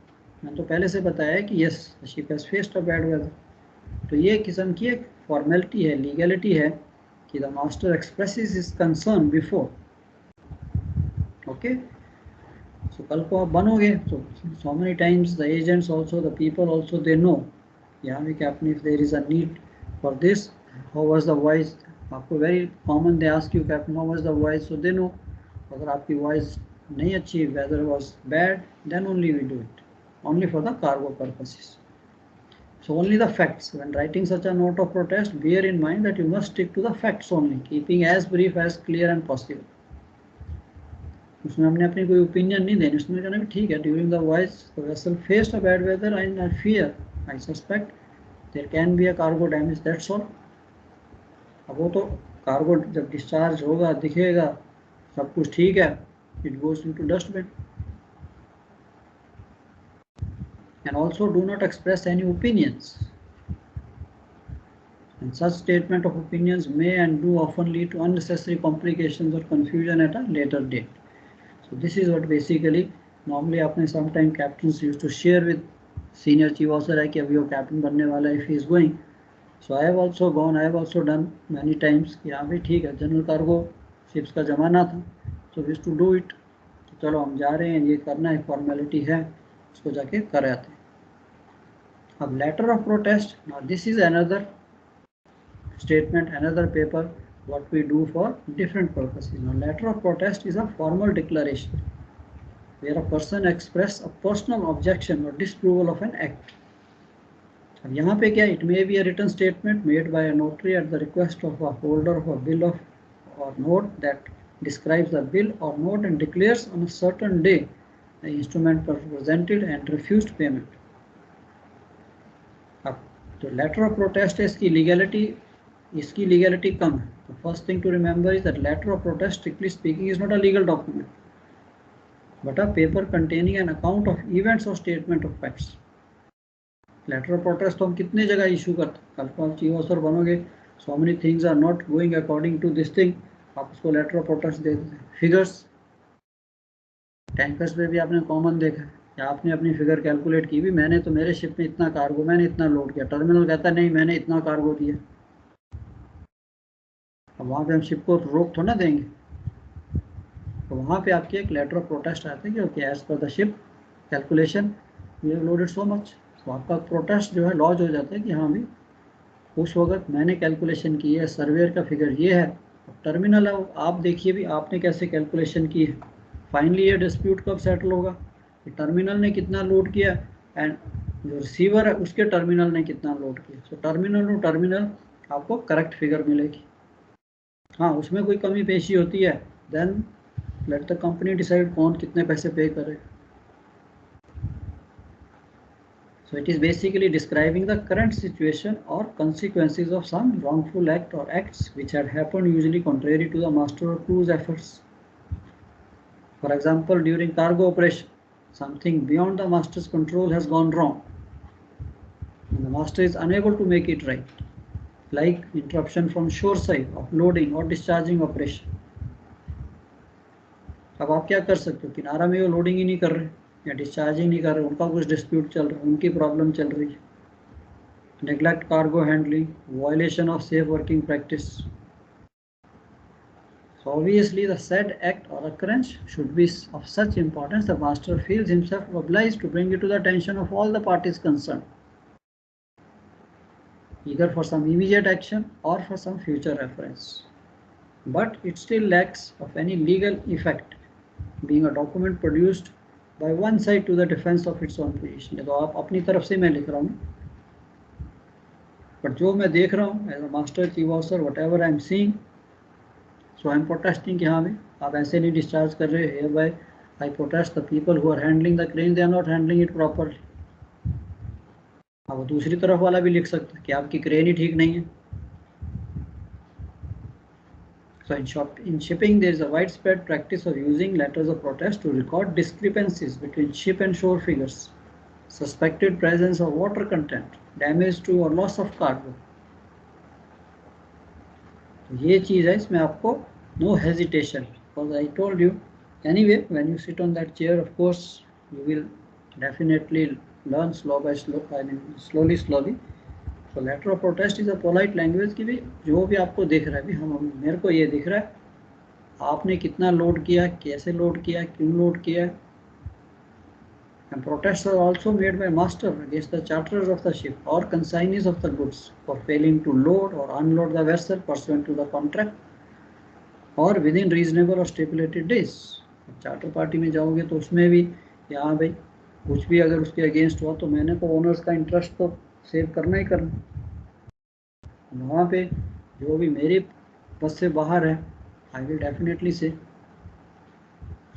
Speaker 1: मैंने तो पहले से बताया कि yes ship has faced a bad weather. तो ये किस्म की एक फॉर्मेलिटी है, लीगलिटी है कि the master expresses his concern before. Okay, so कल को आप बनोगे तो so many times the agents also, the people also, they know यहाँ भी captain if there is a need for this, how was the voice, आपको very common they ask you captain how was the voice, so they know. अगर आपकी voice नहीं अच्छी, weather was bad, then only we do it only for the cargo purposes. So only the facts. When writing such a note of protest, bear in mind that you must stick to the facts only, keeping as brief as clear and possible. उसमें हमने अपनी कोई opinion नहीं देनी, उसमें कहना ठीक है during the voice the vessel faced a bad weather and I fear I suspect there can be a cargo damage, that's all. अब वो तो कार्गो जब डिस्चार्ज होगा दिखेगा सब कुछ ठीक है, it goes into dustbin. And also do not express any opinions. And such statement of opinions may and do often lead to unnecessary complications or confusion at a later date. So this is what basically normally आपने sometime captains used to share with senior chief officer है कि अभी वो captain बनने वाला है if he is going. So I have also gone, I have also done many times कि हाँ भाई ठीक है जनरल कार्गो शिप्स का जमाना था, so we used to do it. तो चलो हम जा रहे हैं, ये करना है, फॉर्मेलिटी है, उसको जाके कर आते हैं। अब letter of protest, now this is another statement, another paper what we do for different purposes. Now letter of protest is a formal declaration where a person express a personal objection or disapproval of an act. अब यहाँ पे क्या, it may be a written statement made by a notary at the request of a holder of a bill of or note that describes the bill or note and declares on a certain day the instrument presented and refused payment. अब तो letter of protest है, इसकी legality कम है। तो first thing to remember is that letter of protest strictly speaking is not a legal document but a paper containing an account of events और statement of facts. Letter of protest तो हम कितने जगह issue करते हैं, कल को आप चीफ ऑफिसर बनोगे, so many things are not going according to this thing, आप उसको लेटर ऑफ प्रोटेस्ट दे देते हैं। फिगर्स, टैंकर्स पे भी आपने कॉमन देखा है, या आपने अपनी फिगर कैलकुलेट की भी, मैंने तो मेरे शिप में इतना कार्गो, मैंने इतना लोड किया, टर्मिनल कहता नहीं मैंने इतना कार्गो दिया। अब वहाँ पे हम शिप को रोक थोड़ा देंगे, तो वहाँ पे आपकी एक लेटर ऑफ प्रोटेस्ट आता है कि okay as per the ship calculation we have loaded so much. तो आपका प्रोटेस्ट जो है लॉज हो जाता है कि हाँ भी उस वक्त मैंने कैलकुलेशन की है, सर्वेयर का फिगर ये है, टर्मिनल है आप देखिए भी आपने कैसे कैलकुलेशन की है। फाइनली ये डिस्प्यूट कब सेटल होगा कि टर्मिनल ने कितना लोड किया एंड जो रिसीवर है उसके टर्मिनल ने कितना लोड किया। सो टर्मिनल टू टर्मिनल आपको करेक्ट फिगर मिलेगी। हाँ उसमें कोई कमी पेशी होती है then let the company decide कौन कितने पैसे पे करेगा। So it is basically describing the current situation or consequences of some wrongful act or acts which had happened, usually contrary to the master or crew's efforts. For example, during cargo operation, something beyond the master's control has gone wrong and the master is unable to make it right, like interruption from shore side of loading or discharging operation. अब आप क्या कर सकते हो, किनारा में वो loading ही नहीं कर रहे या डिस्चार्जिंग नहीं कर रहे, उनका कुछ डिस्प्यूट चल रहा है, उनकी प्रॉब्लम चल रही है। Neglect cargo handling, violation of safe working practice. So obviously the said act or occurrence should be of such importance the master feels himself obliged to bring it to the attention of all the parties concerned, either for some immediate action or for some future reference. But it still lacks of any legal effect, being a document produced by one side to the defense of its own position. तो आप अपनी तरफ से मैं लिख रहा हूँ, but जो मैं देख रहा हूँ as a master chief officer, whatever I am seeing, so I am protesting कि हाँ भाई आप ऐसे नहीं डिस्चार्ज कर रहे। hereby I protest the people who are handling the crane, they are not handling it properly. अब दूसरी तरफ वाला भी लिख सकता है कि आपकी क्रेन ही ठीक नहीं है। So in shipping, there is a widespread practice of using letters of protest to record discrepancies between ship and shore figures, suspected presence of water content, damage to or loss of cargo. तो ये चीज़ है, इसमें आपको no hesitation, because I told you, anyway, when you sit on that chair, of course, you will definitely learn slow by slow, I mean slowly. So letter of protest is a polite language कि भाई जो भी आपको दिख रहा है, भी हम मेरे को ये दिख रहा है, आपने कितना लोड किया, कैसे लोड किया, क्यों लोड किया. And protests are also made by master against the charterers of the ship or consignees of the goods for failing to load or unload the vessel pursuant to the contract और with in reasonable और stipulated days. Charter party में जाओगे तो उसमें भी यहाँ भाई कुछ भी अगर उसके अगेंस्ट हुआ तो मैंने तो ओनर्स का इंटरेस्ट तो सेव करना ही करना. वहाँ पे जो भी मेरे बस से बाहर है, आई will definitely say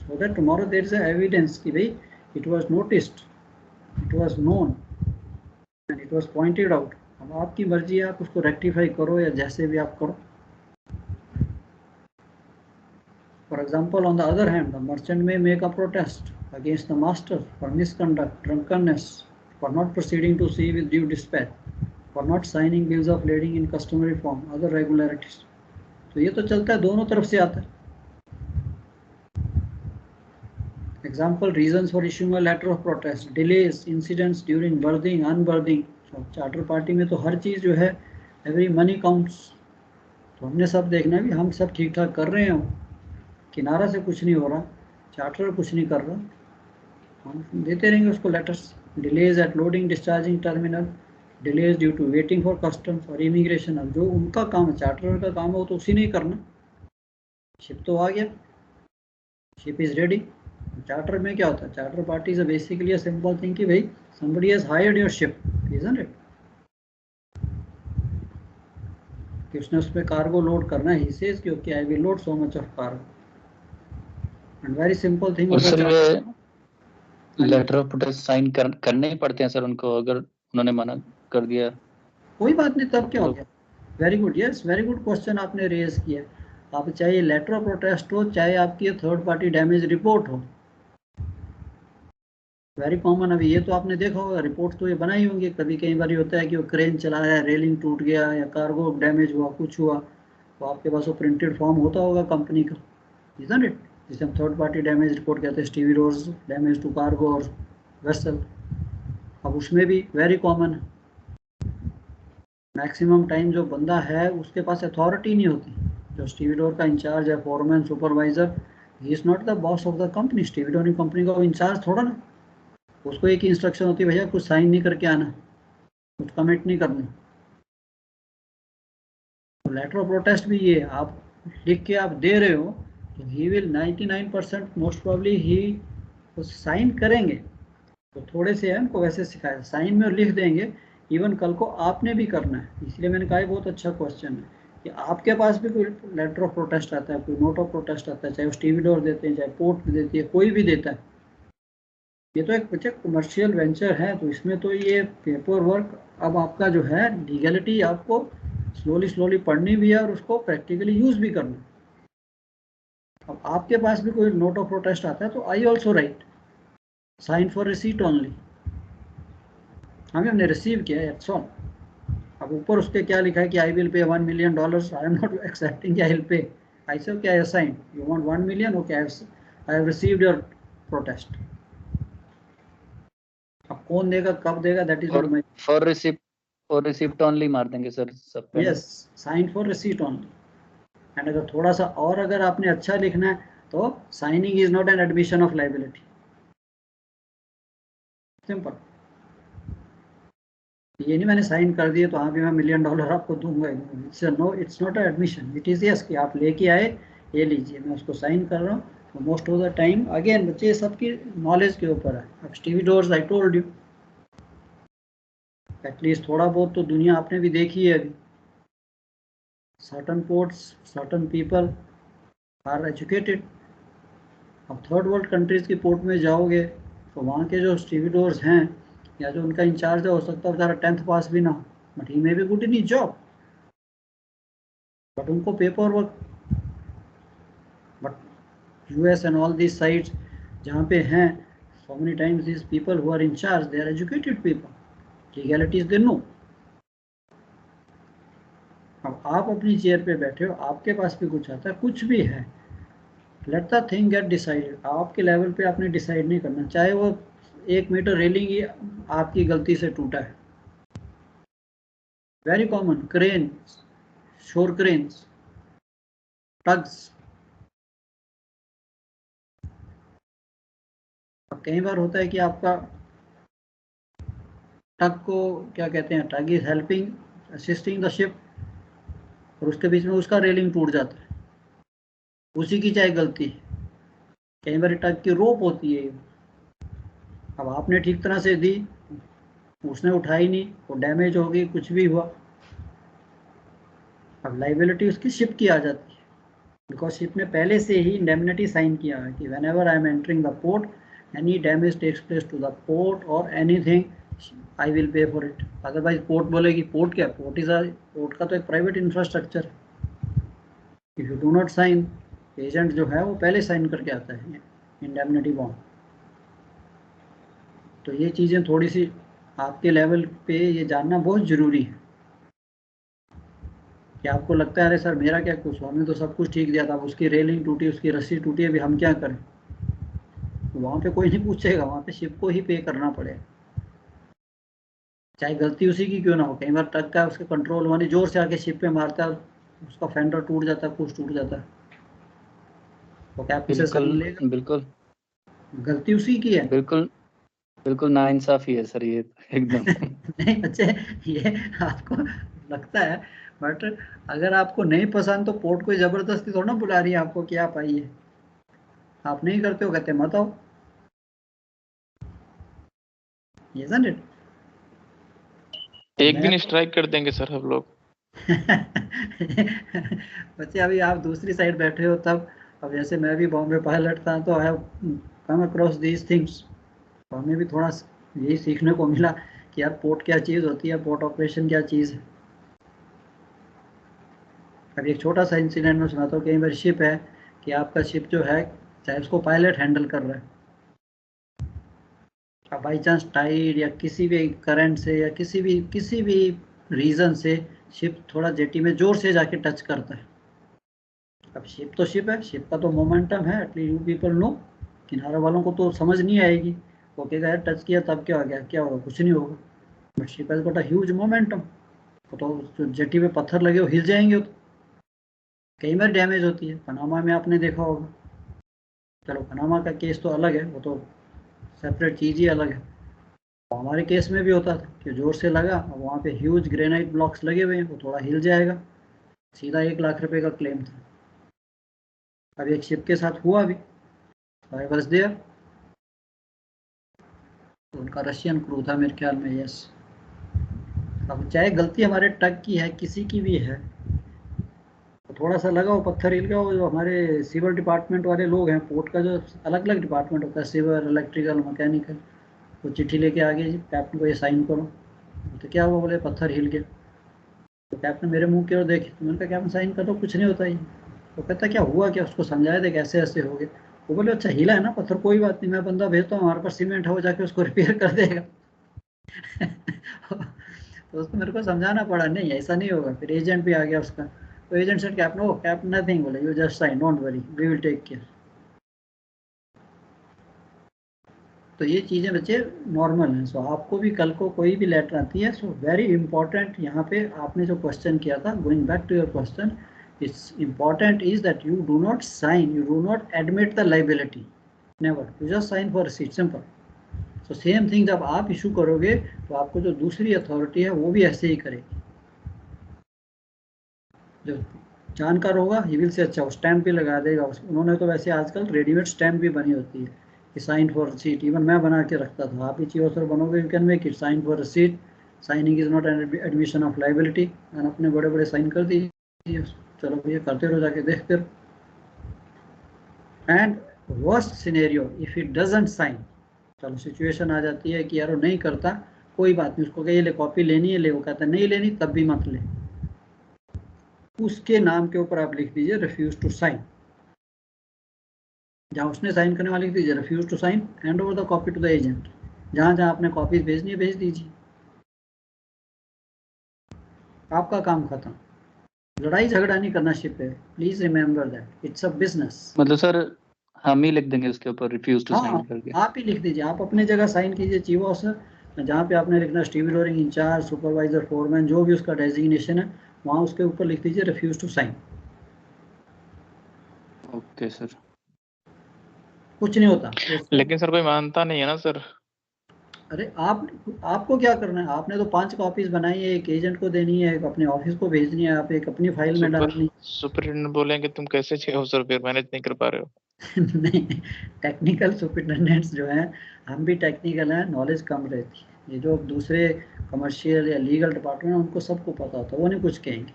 Speaker 1: so that tomorrow there is evidence कि भाई it was noticed, it was known and it was pointed out. अब आपकी मर्जी है, आप उसको रेक्टिफाई करो या जैसे भी आप करो. For example, on the other hand, the merchant may make a protest against the master for misconduct, drunkenness, for not proceeding to sea with due dispatch, for not signing bills of lading in customary form, other regularities. तो ये तो चलता है, दोनों तरफ से आता है. Example, reasons for issuing a letter of protest, delays, incidents during berthing, unberthing. So charter party में तो हर चीज़ जो है, every money counts. तो हमने सब देखना है भी हम सब ठीक ठाक कर रहे हैं, किनारा से कुछ नहीं हो रहा, चार्टर कुछ नहीं कर रहा, हम देते रहेंगे उसको letters. Delays at loading discharging terminal, delays due to waiting for customs और इमिग्रेशन. अब जो उनका काम है, चार्टर का काम है, वो तो उसी नहीं करना. शिप तो आ गया, शिप इज रेडी. चार्टर में क्या होता है, charter party is basically a simple thing कि भाई somebody has hired your ship, isn't it? कि उसने उस पर कार्गो लोड करना है, he says कि okay, I will load so much of cargo. And very simple thing.
Speaker 4: और सर ये लेटर ऑफ प्रोटेस्ट साइन करने ही पड़ते हैं सर उनको, अगर उन्होंने मना कर दिया?
Speaker 1: कोई बात नहीं, तब क्या हो गया. Very good, yes, very good question आपने रेज किया. आप चाहे लेटर ऑफ प्रोटेस्ट हो, चाहे आपकी थर्ड पार्टी डैमेज रिपोर्ट हो, वेरी कॉमन. अभी ये तो आपने देखा होगा, रिपोर्ट तो ये बनाई होंगी. कभी कई बार होता है कि वो क्रेन चला है, रेलिंग टूट गया या कार्गो डैमेज हुआ, कुछ हुआ, तो आपके पास वो प्रिंटेड फॉर्म होता होगा कंपनी का, इजंट इट, जिसे हम थर्ड पार्टी डैमेज रिपोर्ट कहते हैं. स्टीविडोर्स डैमेज टू कार्गो और वेसल. अब उसमें भी वेरी कॉमन है, मैक्सिमम टाइम जो बंदा है उसके पास अथॉरिटी नहीं होती. जो स्टीविडोर का इंचार्ज है, foreman, supervisor, he is not the boss of the company. Stevedore company का इंचार्ज थोड़ा ना, उसको एक इंस्ट्रक्शन होती है, भैया कुछ साइन नहीं करके आना, कुछ कमिट नहीं करना. तो लेटर ऑफ प्रोटेस्ट भी ये, आप लिख के आप दे रहे हो तो ही विल 99% मोस्ट प्रॉब्ली ही साइन करेंगे. तो थोड़े से है उनको वैसे सिखाया, साइन में लिख देंगे. इवन कल को आपने भी करना है, इसलिए मैंने कहा बहुत अच्छा क्वेश्चन है कि आपके पास भी कोई लेटर ऑफ प्रोटेस्ट आता है, कोई नोट ऑफ प्रोटेस्ट आता है, चाहे वो स्टीविडोर देते हैं, चाहे पोर्ट देती है, कोई भी देता है. ये तो एक बच्चे कमर्शियल वेंचर है, तो इसमें तो ये पेपर वर्क, अब आपका जो है लीगलिटी आपको स्लोली पढ़नी भी है और उसको प्रैक्टिकली यूज भी करना. अब आपके पास भी कोई नोट ऑफ प्रोटेस्ट आता है तो I also write sign for receipt only. हमने रिसीव किया है, इट्स ऑल. अब ऊपर उसके क्या लिखा है कि आई will pay $1 million, I am not accepting I will pay. I say क्या है sign, you want 1 million, okay, I have received your protest. अब कौन देगा, कब देगा, that is not my.
Speaker 4: For receipt only मार देंगे सर सब पे.
Speaker 1: Yes, sign for receipt only. And अगर थोड़ा सा और अगर आपने अच्छा लिखना है तो signing is not an admission of liability. Simple. ये नहीं मैंने साइन कर दिए तो हाँ भी मैं $1 million आपको दूंगा. No, it's not admission. It is yes कि आप लेके आए, ये लीजिए, मैं उसको साइन कर रहा हूँ. तो most of the time again बच्चे सबकी नॉलेज के ऊपर है. अब stevedores I told you, at least थोड़ा बहुत तो दुनिया आपने भी देखी है. अभी certain ports, certain people are educated. अब थर्ड वर्ल्ड कंट्रीज की पोर्ट में जाओगे तो वहाँ के जो स्टीविडोर्स हैं या जो उनका इंचार्ज है, हो सकता है बेचारा 10th पास भी ना हो, but he may be good in his job. But उनको paper work, but US and all these sites जहाँ पे हैं, so many times these people who are in charge, they are educated people, legalities they know. अब आप अपनी chair पे बैठे हो, आपके पास भी कुछ आता है, कुछ भी है, let the thing get decided. आपके लेवल पे आपने डिसाइड नहीं करना, चाहे वो 1 मीटर रेलिंग ही आपकी गलती से टूटा है। वेरी कॉमन, क्रेन, शोर क्रेन्स, टग्स। अब कई बार होता है कि आपका टग को क्या कहते हैं, tug is helping assisting the ship, और उसके बीच में उसका रेलिंग टूट जाता है, उसी की चाहे गलती है। कई बार टग की रोप होती है, अब आपने ठीक तरह से दी, उसने उठाई नहीं, वो डैमेज हो गई, कुछ भी हुआ, अब लाइबिलिटी उसकी शिप की आ जाती है, बिकॉज शिप ने पहले से ही इंडेमनिटी साइन किया है कि whenever I am entering the port, any damage takes place to the port और anything, I will pay for it. Otherwise port बोलेगी, पोर्ट क्या, पोर्ट का तो एक प्राइवेट इंफ्रास्ट्रक्चर है। If you do not sign, agent जो है वो पहले साइन करके आता है इंडेमनिटी बॉन्ड। तो ये चीज़ें थोड़ी सी आपके लेवल पे ये जानना बहुत ज़रूरी है कि आपको लगता है अरे सर मेरा क्या कुछ, हमने तो सब कुछ ठीक दिया था, उसकी रेलिंग टूटी, उसकी रस्सी टूटी, अभी हम क्या करें। तो वहाँ पे कोई नहीं पूछेगा, वहाँ पे शिप को ही पे करना पड़ेगा, चाहे गलती उसी की क्यों ना हो। कई बार ट्रक का उसके कंट्रोल वाली जोर से आके शिप पे मारता है, उसका फेंडर टूट जाता है, कुछ टूट जाता है, तो कैप्टन से साइन
Speaker 4: बिल्कुल
Speaker 1: लेगा,
Speaker 4: बिल्कुल
Speaker 1: गलती उसी की है।
Speaker 4: बिल्कुल बिल्कुल नाइंसाफी है सर ये एकदम।
Speaker 1: नहीं अच्छे, ये आपको लगता है, बट अगर आपको नहीं पसंद तो पोर्ट कोई जबरदस्ती थोड़ा ना बुला रही है आपको कि आप आइए, आप नहीं करते हो, कहते मत आओ, isn't it?
Speaker 3: एक
Speaker 1: मैं
Speaker 3: दिन स्ट्राइक कर देंगे सर हम लोग।
Speaker 1: बच्चे अभी आप दूसरी साइड बैठे हो तब, अब जैसे मैं भी बॉम्बे पायलट था तो I have come across these things, तो हमें भी थोड़ा यही सीखने को मिला कि यार पोर्ट क्या चीज़ होती है, पोर्ट ऑपरेशन क्या चीज़ है। अभी एक छोटा सा इंसिडेंट में सुनाता हूँ। कई बार शिप है कि आपका शिप जो है, चाहे उसको पायलट हैंडल कर रहा है, अब बाई चांस टाइड या किसी भी करंट से या किसी भी रीज़न से शिप थोड़ा जेटी में ज़ोर से जाके टच करता है। अब शिप तो शिप है, शिप का तो मोमेंटम है, एटलीस्ट यू पीपल नो, किनारे वालों को तो समझ नहीं आएगी, वो कहेगा यार टच किया तब क्या हो गया, क्या होगा, कुछ नहीं होगा, but ship has got a huge momentum, तो जो जेटी पे पत्थर लगे वो हिल जाएंगे, तो कई बार डैमेज होती है। पनामा में आपने देखा होगा, चलो पनामा का केस तो अलग है, वो तो सेपरेट चीज़ ही अलग है। तो हमारे केस में भी होता था कि जोर से लगा, अब वहाँ पे ह्यूज ग्रेनाइट ब्लॉक्स लगे हुए हैं, वो थोड़ा हिल जाएगा, सीधा 1 लाख रुपए का क्लेम था। अब एक शिप के साथ हुआ भी, आई वाज देयर, तो उनका रशियन क्रू था मेरे ख्याल में, यस। अब चाहे गलती हमारे ट्रक की है, किसी की भी है, तो थोड़ा सा लगा वो पत्थर हिल गया, वो जो हमारे सिविल डिपार्टमेंट वाले लोग हैं, पोर्ट का जो अलग अलग डिपार्टमेंट होता है, सिविल, इलेक्ट्रिकल, मैकेनिकल, वो चिट्ठी लेके आ गए जी कैप्टन को ये साइन करो। तो क्या हुआ, बोले पत्थर हिल गया। तो कैप्टन मेरे मुंह की ओर देखे, तो मैंने कहा कैप्टन साइन कर दो, कुछ नहीं होता ये। तो कहता क्या हुआ, क्या, उसको समझाया थे कैसे ऐसे हो गए। वो बोले अच्छा हिला है ना पत्थर, कोई बात नहीं, मैं बंदा भेजता हूँ, हमारे पास सीमेंट है, वो जाके उसको रिपेयर कर देगा। तो उसको मेरे को समझाना पड़ा, नहीं ऐसा नहीं होगा, फिर एजेंट भी आ गया उसका, तो agent said captain, oh captain nothing, बोले you just sign, don't worry, we will take care. तो ये चीज़ें बच्चे नॉर्मल हैं। सो आपको भी कल को कोई भी लेटर आती है, सो वेरी इंपॉर्टेंट, यहाँ पे आपने जो क्वेश्चन किया था, going back to your question, it's important is that you do not sign, you do not admit the liability, never, you just sign for receipt, simple. So same thing जब आप issue करोगे तो आपको जो दूसरी authority है वो भी ऐसे ही करेगी। जो जानकार होगा ही विल से अच्छा, वो स्टैंप भी लगा देगा, उन्होंने तो वैसे आजकल रेडीमेड स्टैंप भी बनी होती है कि साइन फॉर रिसीट, इवन मैं बना के रखता था, आप ही चाहिए सर बनोगे, you can make it, sign for receipt, signing is not an admission of liability, मैंने अपने बड़े बड़े साइन कर दिए, चलो भैया करते रहो, जाके देखते रहो। And worst scenario if it doesn't sign, चलो सिचुएशन आ जाती है कि यार वो नहीं करता, कोई बात नहीं, उसको कहिए ले कॉपी लेनी है ले, वो कहता है नहीं लेनी, तब भी मत ले, उसके नाम के ऊपर आप लिख दीजिए रिफ्यूज टू साइन, जहाँ उसने साइन करने वाली लिख दीजिए refuse to sign, hand over the copy to the agent, जहाँ जहाँ आपने कॉपीज भेजनी है भेज दीजिए, आपका काम खत्म। लड़ाई झगड़ा नहीं करना शिप पे, please remember that, it's a business.
Speaker 4: मतलब सर हम ही लिख देंगे उसके ऊपर रिफ्यूज टू
Speaker 1: हाँ,
Speaker 4: साइन करके।
Speaker 1: आप ही लिख दीजिए, आप अपने जगह साइन कीजिए चीफ ऑफिसर, जहाँ पे आपने लिखना stevedoring in charge, supervisor, foreman, जो भी उसका डेजिग्नेशन है, वहाँ उसके ऊपर लिख दीजिए refuse to sign.
Speaker 4: Okay sir.
Speaker 1: कुछ नहीं होता उसका।
Speaker 3: लेकिन सर कोई मानता नहीं है ना सर।
Speaker 1: अरे आपको क्या करना है, आपने तो 5 कॉपीज बनाई है, एक एजेंट को देनी है, एक अपने ऑफिस को भेजनी है, आप एक अपनी फाइल में डालनी
Speaker 3: सुपरिटेंडेंट बोलेंगे तुम कैसे चीफ ऑफिसर फिर मैनेज नहीं कर पा रहे हो।
Speaker 1: नहीं, टेक्निकल सुपरिटेंडेंट्स जो हैं, हम भी टेक्निकल हैं, नॉलेज कम रहती है। ये जो दूसरे कमर्शियल या लीगल डिपार्टमेंट, उनको सबको पता होता है, वो नहीं कुछ कहेंगे,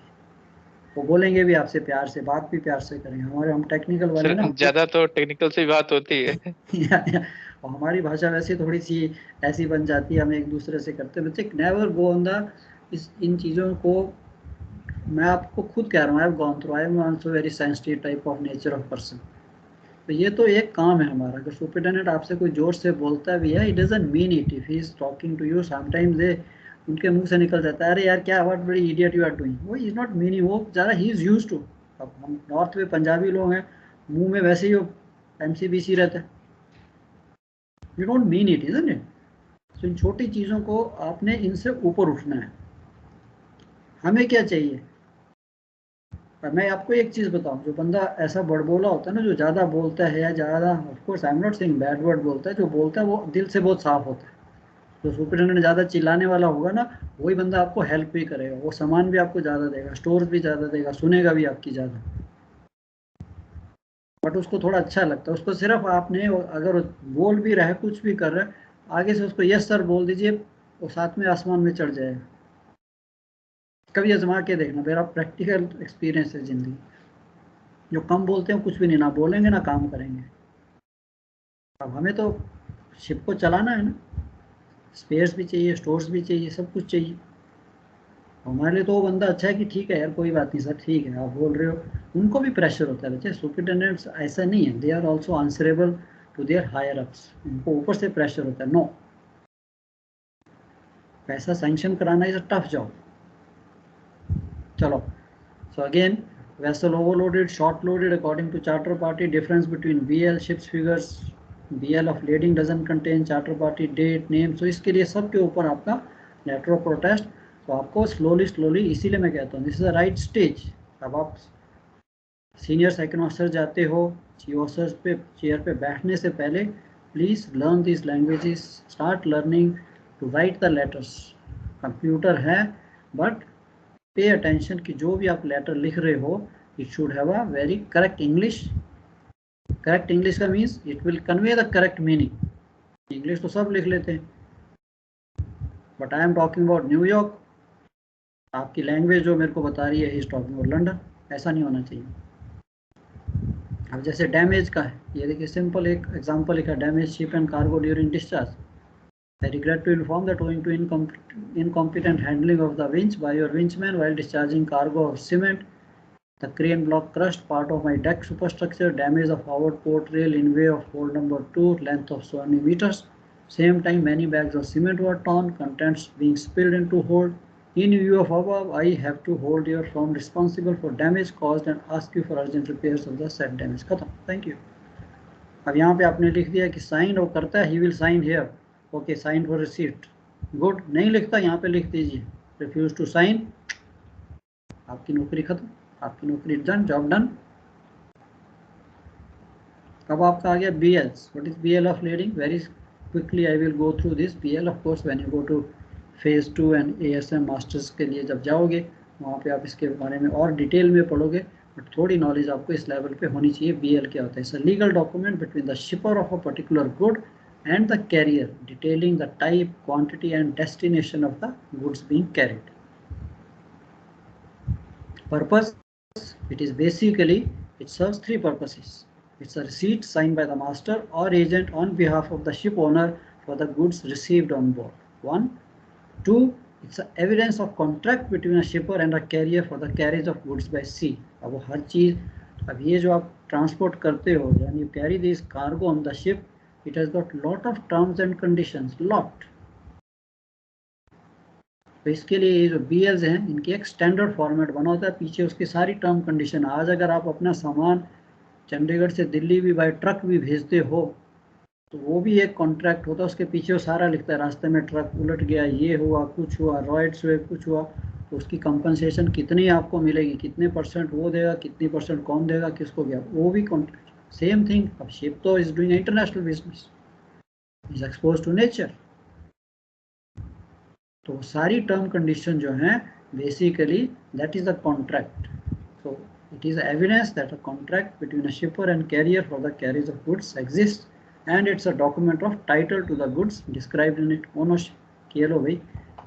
Speaker 1: वो बोलेंगे भी आपसे प्यार से, बात भी प्यार से करेंगे। हमारे हम टेक्निकल वाले
Speaker 3: सर
Speaker 1: ना,
Speaker 3: ज्यादा तो टेक्निकल से बात होती है।
Speaker 1: और हमारी भाषा वैसे थोड़ी सी ऐसी बन जाती है, हम एक दूसरे से करते हैं। बच्चे never go on the in चीज़ों को, मैं आपको खुद कह रहा हूँ, I have gone through, I am also very sensitive type of nature of person. तो ये तो एक काम है हमारा। अगर सुपरिटेंडेंट आपसे कोई जोर से बोलता भी है, it doesn't mean it, if he is talking to you, sometimes they उनके मुंह से निकल जाता है, अरे यार क्या, व्हाट बड़ी इडियट यू आर डूइंग, वो इज नॉट मीनिंग, वो ज़्यादा ही इज यूज्ड टू। अब हम नॉर्थ में पंजाबी लोग हैं, मुंह में वैसे ही वो MCBC रहता है, you don't mean it, isn't it. तो इन छोटी चीज़ों को आपने इनसे ऊपर उठना है। हमें क्या चाहिए, और मैं आपको एक चीज़ बताऊं, जो बंदा ऐसा बड़बोला होता है ना, जो ज़्यादा बोलता है या ज़्यादा, of course I am not saying bad word बोलता है, जो बोलता है वो दिल से बहुत साफ होता है। जो सुपरिटेंडेंट ज़्यादा चिल्लाने वाला होगा ना, वही बंदा आपको हेल्प भी करेगा, वो सामान भी आपको ज़्यादा देगा, स्टोर भी ज़्यादा देगा, सुनेगा भी आपकी ज़्यादा, बट उसको थोड़ा अच्छा लगता है। उसको सिर्फ आपने, अगर बोल भी रहा है, कुछ भी कर रहा है, आगे से उसको यस सर बोल दीजिए, वो साथ में आसमान में चढ़ जाएगा। कभी आजमा के देखना, मेरा प्रैक्टिकल एक्सपीरियंस है ज़िंदगी। जो कम बोलते हैं कुछ भी नहीं, ना बोलेंगे ना काम करेंगे। अब हमें तो शिप को चलाना है ना, स्पेयर्स भी चाहिए, स्टोर्स भी चाहिए, सब कुछ चाहिए। हमारे लिए तो वो बंदा अच्छा है कि ठीक है यार, कोई बात नहीं सर, ठीक है आप बोल रहे हो। उनको भी प्रेशर होता है बच्चे, सुपरिटेंडेंट्स ऐसा नहीं है, they are also answerable to their higher ups, उनको ऊपर से प्रेशर होता है। नो, पैसा सैंक्शन कराना इज अ टफ जॉब। चलो, so again, vessel overloaded, short loaded according to charter party, difference between BL ships figures, BL of lading doesn't contain charter party date name, so इसके लिए सब के ऊपर आपका letter of protest. तो आपको slowly, इसीलिए मैं कहता हूँ this is the right stage. अब आप सीनियर सेकंड ऑफिसर जाते हो, चीफ ऑफिसर पे चेयर पे बैठने से पहले please learn this languages, start learning to write the letters. Computer है, बट पे अटेंशन कि जो भी आप लेटर लिख रहे हो, it should have a very correct English. Correct English का means it will convey the correct meaning. English तो सब लिख लेते हैं, but I am talking about New York, आपकी लैंग्वेज जो मेरे को बता रही है, he is talking about London. ऐसा नहीं होना चाहिए। अब जैसे डैमेज का है, ये देखिए सिंपल एक एग्जांपल लिखा, damage ship and cargo during discharge. I regret to inform that owing to incompetent handling of the winch by your winchman while discharging cargo of cement, the crane block crushed part of my deck superstructure, damaged the forward port rail in way of hole number 2, length of 70 meters. Same time, many bags of cement were torn, contents being spilled into hold. In view of above, I have to hold your firm responsible for damage caused and ask you for urgent repairs of the said damage. खत्म, thank you. अब यहाँ पे आपने लिख दिया कि sign वो करता है, he will sign here, okay, sign for receipt, good. नहीं लिखता, यहाँ पे लिख दीजिए रिफ्यूज टू साइन, आपकी नौकरी खत्म, आपकी नौकरी डन, जॉब डन। अब आपका आ गया BL, what is BL of leading, very quickly I will go through this BL। Of course when you go two phase 2 and ASM masters के लिए जब जाओगे, वहाँ पे आप इसके बारे में और डिटेल में पढ़ोगे, बट थोड़ी नॉलेज आपको इस लेवल पे होनी चाहिए। BL क्या होता है, it's a legal document between the शिपर of a particular good and the carrier, detailing the type, quantity and destination of the goods being carried. Purpose, it is basically, it serves 3 purposes. It's a receipt signed by the master or agent on behalf of the ship owner for the goods received on board. 1. 2, it's a evidence of contract between a shipper and a carrier for the carriage of goods by sea. अब वो हर चीज़, अब ये जो आप transport करते हो, यानी you carry this cargo on the ship, it has got lot of terms and conditions, lot. तो इसके लिए ये जो BLs हैं इनकी एक स्टैंडर्ड फॉर्मेट बना होता है, पीछे उसकी सारी टर्म कंडीशन। आज अगर आप अपना सामान चंडीगढ़ से दिल्ली भी बाय ट्रक भी भेजते हो तो वो भी एक कॉन्ट्रैक्ट होता है, उसके पीछे वो सारा लिखता है, रास्ते में ट्रक उलट गया, ये हुआ, कुछ हुआ, रॉयड्स हुए, कुछ हुआ, तो उसकी कंपनसेशन कितनी आपको मिलेगी, कितने % वो देगा, कितनी % कौन देगा, किसको गया, वो भी कॉन्ट्रैक्ट। सेम थिंग, अब शिप तो is doing international business, is expose to nature, तो सारी टर्म कंडीशन जो है basically that is a contract. So it is evidence that a contract between a shipper and carrier for the carriage of goods exists, and it's a document of title to the goods described in it ownership। कि लो भाई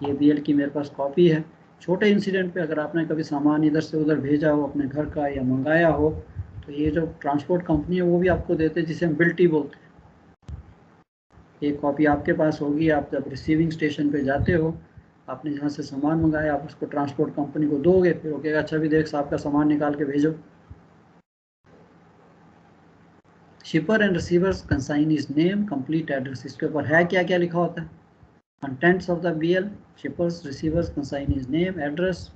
Speaker 1: ये BL की मेरे पास copy है। छोटे incident पे अगर आपने कभी सामान इधर से उधर भेजा हो अपने घर का या मंगाया हो तो ये जो ट्रांसपोर्ट कंपनी है वो भी आपको देते हैं, जिसे हम बिल्टी बोलते हैं। एक कॉपी आपके पास होगी, आप जब रिसीविंग स्टेशन पे जाते हो, आपने जहाँ से सामान मंगाया आप उसको ट्रांसपोर्ट कंपनी को दोगे, फिर वो कहेगा अच्छा भी देख साहब का सामान निकाल के भेजो। Shipper and receivers consignee's name, complete address, इसके ऊपर है क्या क्या लिखा होता है, contents of the BL, shippers receivers consignee's name, address,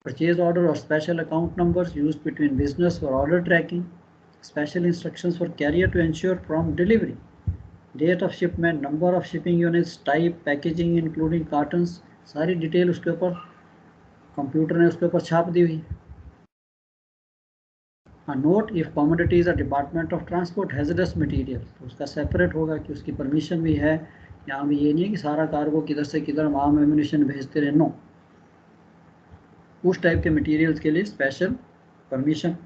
Speaker 1: purchase order और special account numbers used between business for order tracking, special instructions for carrier to ensure prompt delivery, date of shipment, number of shipping units, type, packaging including cartons, सारी detail उसके ऊपर computer ने उसके ऊपर छाप दी हुई। Note if commodity is a department of transport hazardous material, तो उसका सेपरेट होगा कि उसकी परमिशन भी है। यहाँ भी ये नहीं है कि सारा कार्गो किधर से किधर हम आम एम्यूनिशन भेजते रहे, नो, उस टाइप के मटेरियल्स के लिए special permission,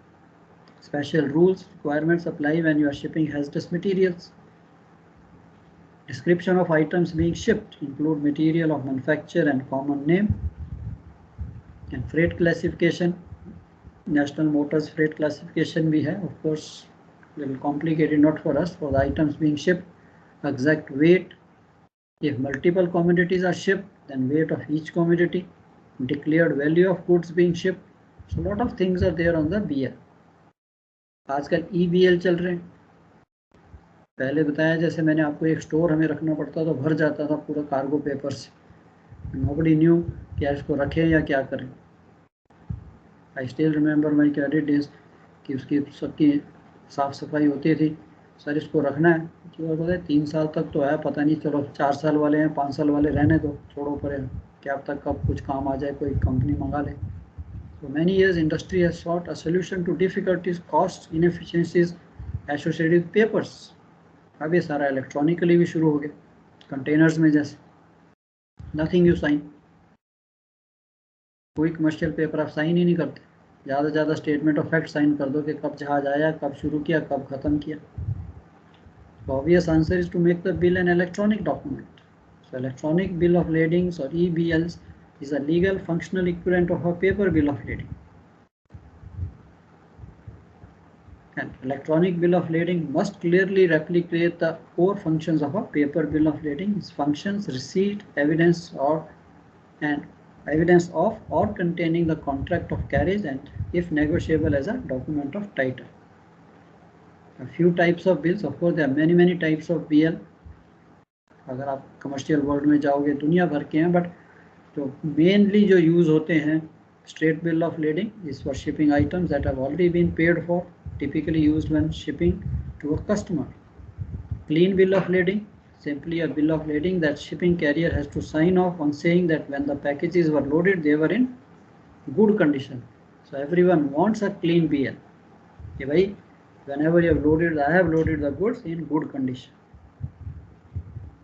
Speaker 1: special rules requirements apply when you are shipping hazardous materials. Description of items being shipped include material of manufacture and common name, and freight classification, National Motors freight classification भी है, of course little complicated, not for us, for the items being shipped, exact weight, if multiple commodities are shipped then weight of each commodity, declared value of goods being shipped, so a lot of things are there on the BL। आजकल EBL चल रहे हैं, पहले बताया जैसे मैंने आपको एक स्टोर हमें रखना पड़ता तो भर जाता था पूरा कार्गो पेपर से, नोबडी न्यू क्या इसको रखें या क्या करें। I still remember my cadet days कि उसकी सबकी साफ़ सफाई होती थी, सर इसको रखना है, क्यों बोलते 3 साल तक तो है, पता नहीं, चलो 4 साल वाले हैं, 5 साल वाले रहने दो, छोड़ो परे, क्या अब तक कब कुछ काम आ जाए, कोई कंपनी मंगा ले। So many years industry has sought a solution to difficulties, costs, inefficiencies associated with papers। अब ये सारा इलेक्ट्रॉनिकली भी शुरू हो गया, कंटेनर्स में जैसे नथिंग यू साइन, कोई कमर्शियल पेपर आप साइन ही नहीं करते, ज़्यादा से ज़्यादा स्टेटमेंट ऑफ फैक्ट साइन कर दो कि कब जहाज आया, कब शुरू किया, कब ख़त्म किया। तो obvious answer is to make the bill an electronic document. So electronic bill of ladings और EBLs is a legal functional equivalent of a paper bill of lading। And electronic bill of lading must clearly replicate the core functions of a paper bill of lading, its functions, receipt, evidence of or containing the contract of carriage, and if negotiable as a document of title। A few types of bills, of course there are many types of BL, अगर आप commercial world में जाओगे दुनिया भर के हैं, but जो mainly जो यूज़ होते हैं, straight bill of lading is for shipping items that have already been paid for, typically used when shipping to a customer। Clean bill of lading, simply a bill of lading that shipping carrier has to sign off on saying that when the packages were loaded they were in good condition। So everyone wants a clean BL कि भाई whenever you have loaded, I have loaded the goods in good condition।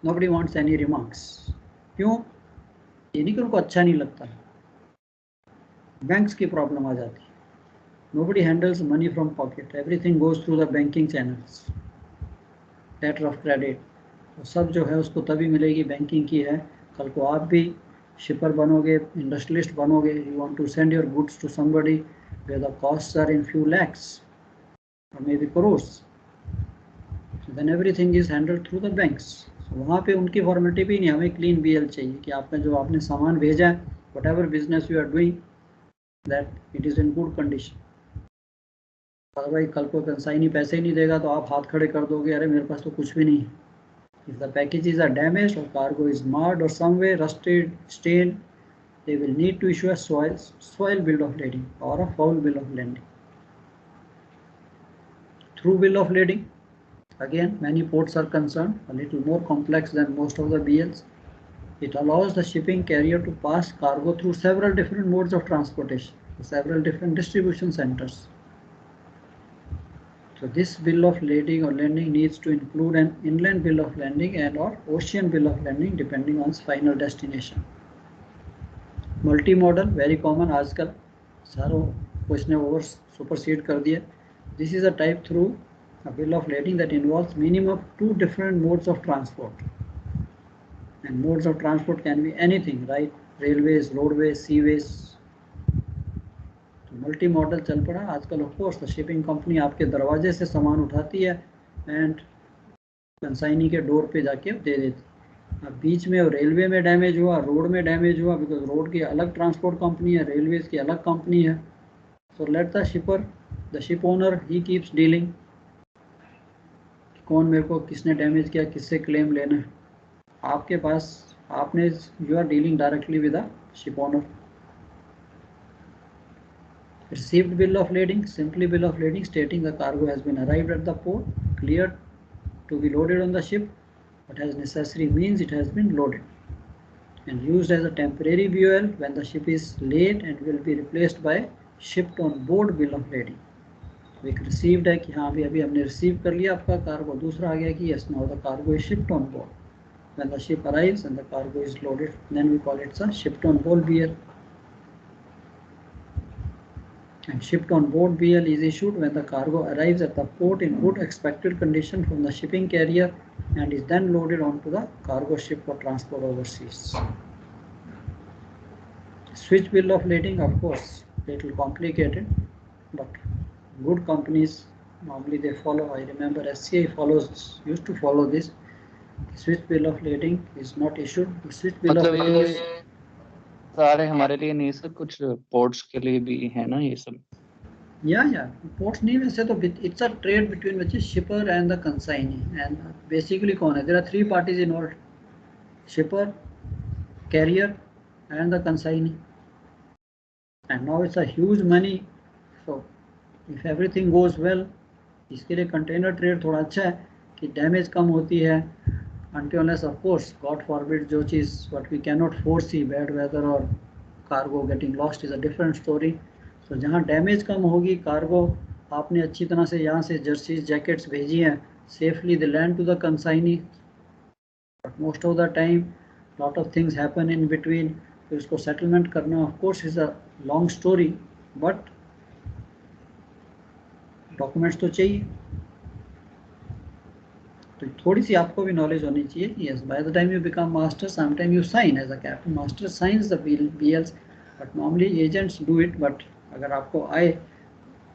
Speaker 1: Nobody wants any remarks। क्यों? ये नहीं कि उनको अच्छा नहीं लगता, बैंक्स की प्रॉब्लम आ जाती है, nobody handles money from pocket, everything goes through the banking channels, letter of credit, तो सब जो है उसको तभी मिलेगी बैंकिंग की है। कल को आप भी शिपर बनोगे, इंडस्ट्रियलिस्ट बनोगे, you want to send your goods to somebody where the costs are in few lakhs or maybe crores, so then everything is handled through the banks। so वहाँ पे उनकी फॉर्मेलिटी भी नहीं, हमें क्लीन BL चाहिए कि आपने सामान भेजा है, whatever business you are doing, that it is in good condition। भाई कल को कंसाइनी पैसे ही नहीं देगा तो आप हाथ खड़े कर दोगे, अरे मेरे पास तो कुछ भी नहीं है, If the packages are damaged or cargo is marred or some way rusted, stained, they will need to issue a soil bill of lading or a foul bill of lading. Through bill of lading, again, many ports are concerned, a little more complex than most of the BLs. It allows the shipping carrier to pass cargo through several different modes of transportation, several different distribution centers. So this bill of lading or landing needs to include an inland bill of landing and or ocean bill of landing depending on its final destination. Multimodal, very common आजकल सारों को इसने over supersede कर दिया. This is a type through a bill of lading that involves minimum of 2 different modes of transport. And modes of transport can be anything, right? Railways, roadways, seaways. Multi modal चल पड़ा आजकल. Of course the shipping company आपके दरवाजे से सामान उठाती है and consignee के डोर पे जाके दे देती. अब बीच में रेलवे में डैमेज हुआ, रोड में डैमेज हुआ, बिकॉज रोड की अलग ट्रांसपोर्ट कंपनी है, रेलवेज की अलग कंपनी है. So let the शिपर, the ship owner, he keeps dealing. कौन मेरे को किसने डैमेज किया, किससे क्लेम लेना है, आपके पास, आपने, you are dealing directly with the ship owner. Received bill of lading, simply bill of lading stating the cargo has been arrived at the port, cleared to be loaded on the ship, but has necessary means it has been loaded, and used as a temporary BOL when the ship is late and will be replaced by shipped on board bill of lading. एक received है कि हाँ अभी हमने receive कर लिया आपका cargo, दूसरा आ गया कि yes now the cargo is shipped on board. When the ship arrives and the cargo is loaded, then we call it a shipped on board BL. And shipped on board BL is issued when the cargo arrives at the port in good expected condition from the shipping carrier and is then loaded onto the cargo ship for transport overseas. Switch bill of lading, of course, little complicated, but good companies normally they follow. I remember SCI used to follow this. Switch bill of lading is not issued. The switch bill of lading is
Speaker 4: सारे हमारे लिए नहीं sir, कुछ ports के लिए भी है ना ये सब.
Speaker 1: या पोर्ट्स नहीं, वैसे तो it's a trade between which is shipper and the consignee. And basically कौन है, there are 3 parties involved, shipper, carrier and the consignee. And now it's a huge money. So if everything goes well, इसके लिए container trade थोड़ा अच्छा है कि damage कम होती है. Until unless, of course, God forbid, जो चीज़ what we cannot foresee, bad weather or cargo getting lost is a different story. So जहाँ डैमेज कम होगी, कार्गो आपने अच्छी तरह से यहाँ से जर्सीज, जैकेट्स भेजी हैं, safely they land to the consignee. But most of the time, lot of things happen in between. तो इसको settlement करना, of course, is a long story, but documents तो चाहिए. तो थोड़ी सी आपको भी नॉलेज होनी चाहिए कि yes by the time you become master, some time you sign as a captain, master signs the BLs, but normally agents do it. But अगर आपको आए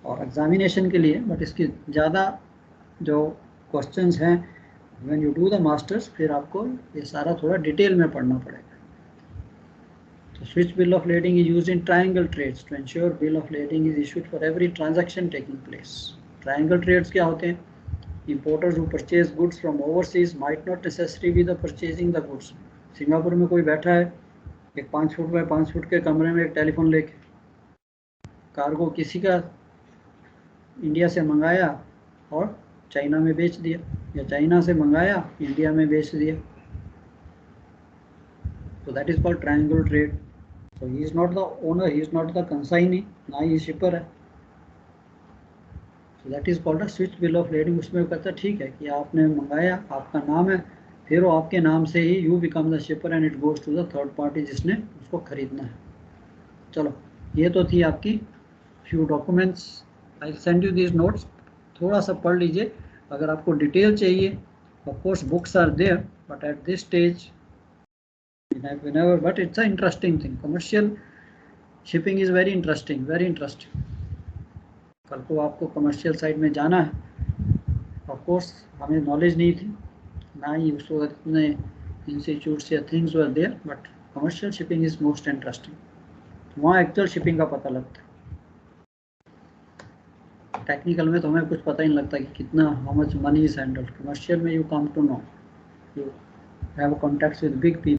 Speaker 1: और एग्जामिनेशन के लिए, बट इसकी ज़्यादा जो क्वेश्चंस हैं when you do the masters, फिर आपको ये सारा थोड़ा डिटेल में पढ़ना पड़ेगा. तो switch bill of lading is used in triangle trades to ensure bill of lading is issued for every transaction taking place. Triangle trades क्या होते हैं? Importers who purchase goods from overseas might not necessarily be the purchasing the goods. Singapore में कोई बैठा है एक 5 foot by 5 foot के कमरे में एक टेलीफोन लेके, कार्गो किसी का इंडिया से मंगाया और चाइना में बेच दिया, या चाइना से मंगाया इंडिया में बेच दिया. So that is called triangle trade. So he is not the owner, he is not the consignee, ना ही शिपर है. So that is called a switch bill of lading. उसमें कहता है ठीक है कि आपने मंगाया, आपका नाम है, फिर वो आपके नाम से ही you become the shipper and it goes to the third party जिसने उसको खरीदना है. चलो ये तो थी आपकी few documents. I send you this notes, थोड़ा सा पढ़ लीजिए. अगर आपको डिटेल चाहिए, of course books are there, but at this stage whenever, but it's an interesting thing. Commercial shipping is very interesting, very interesting. कल को आपको कमर्शियल साइड में जाना है, ऑफ कोर्स हमें नॉलेज नहीं थी, ना ही उस वक्त इतने इंस्टीट्यूट्स या things were there, but commercial shipping is most interesting. वहाँ एक्चुअल शिपिंग का पता लगता है. टेक्निकल में तो हमें कुछ पता ही नहीं लगता कि कितना, how much money is handled. Commercial में you come to know. you have contacts with big people.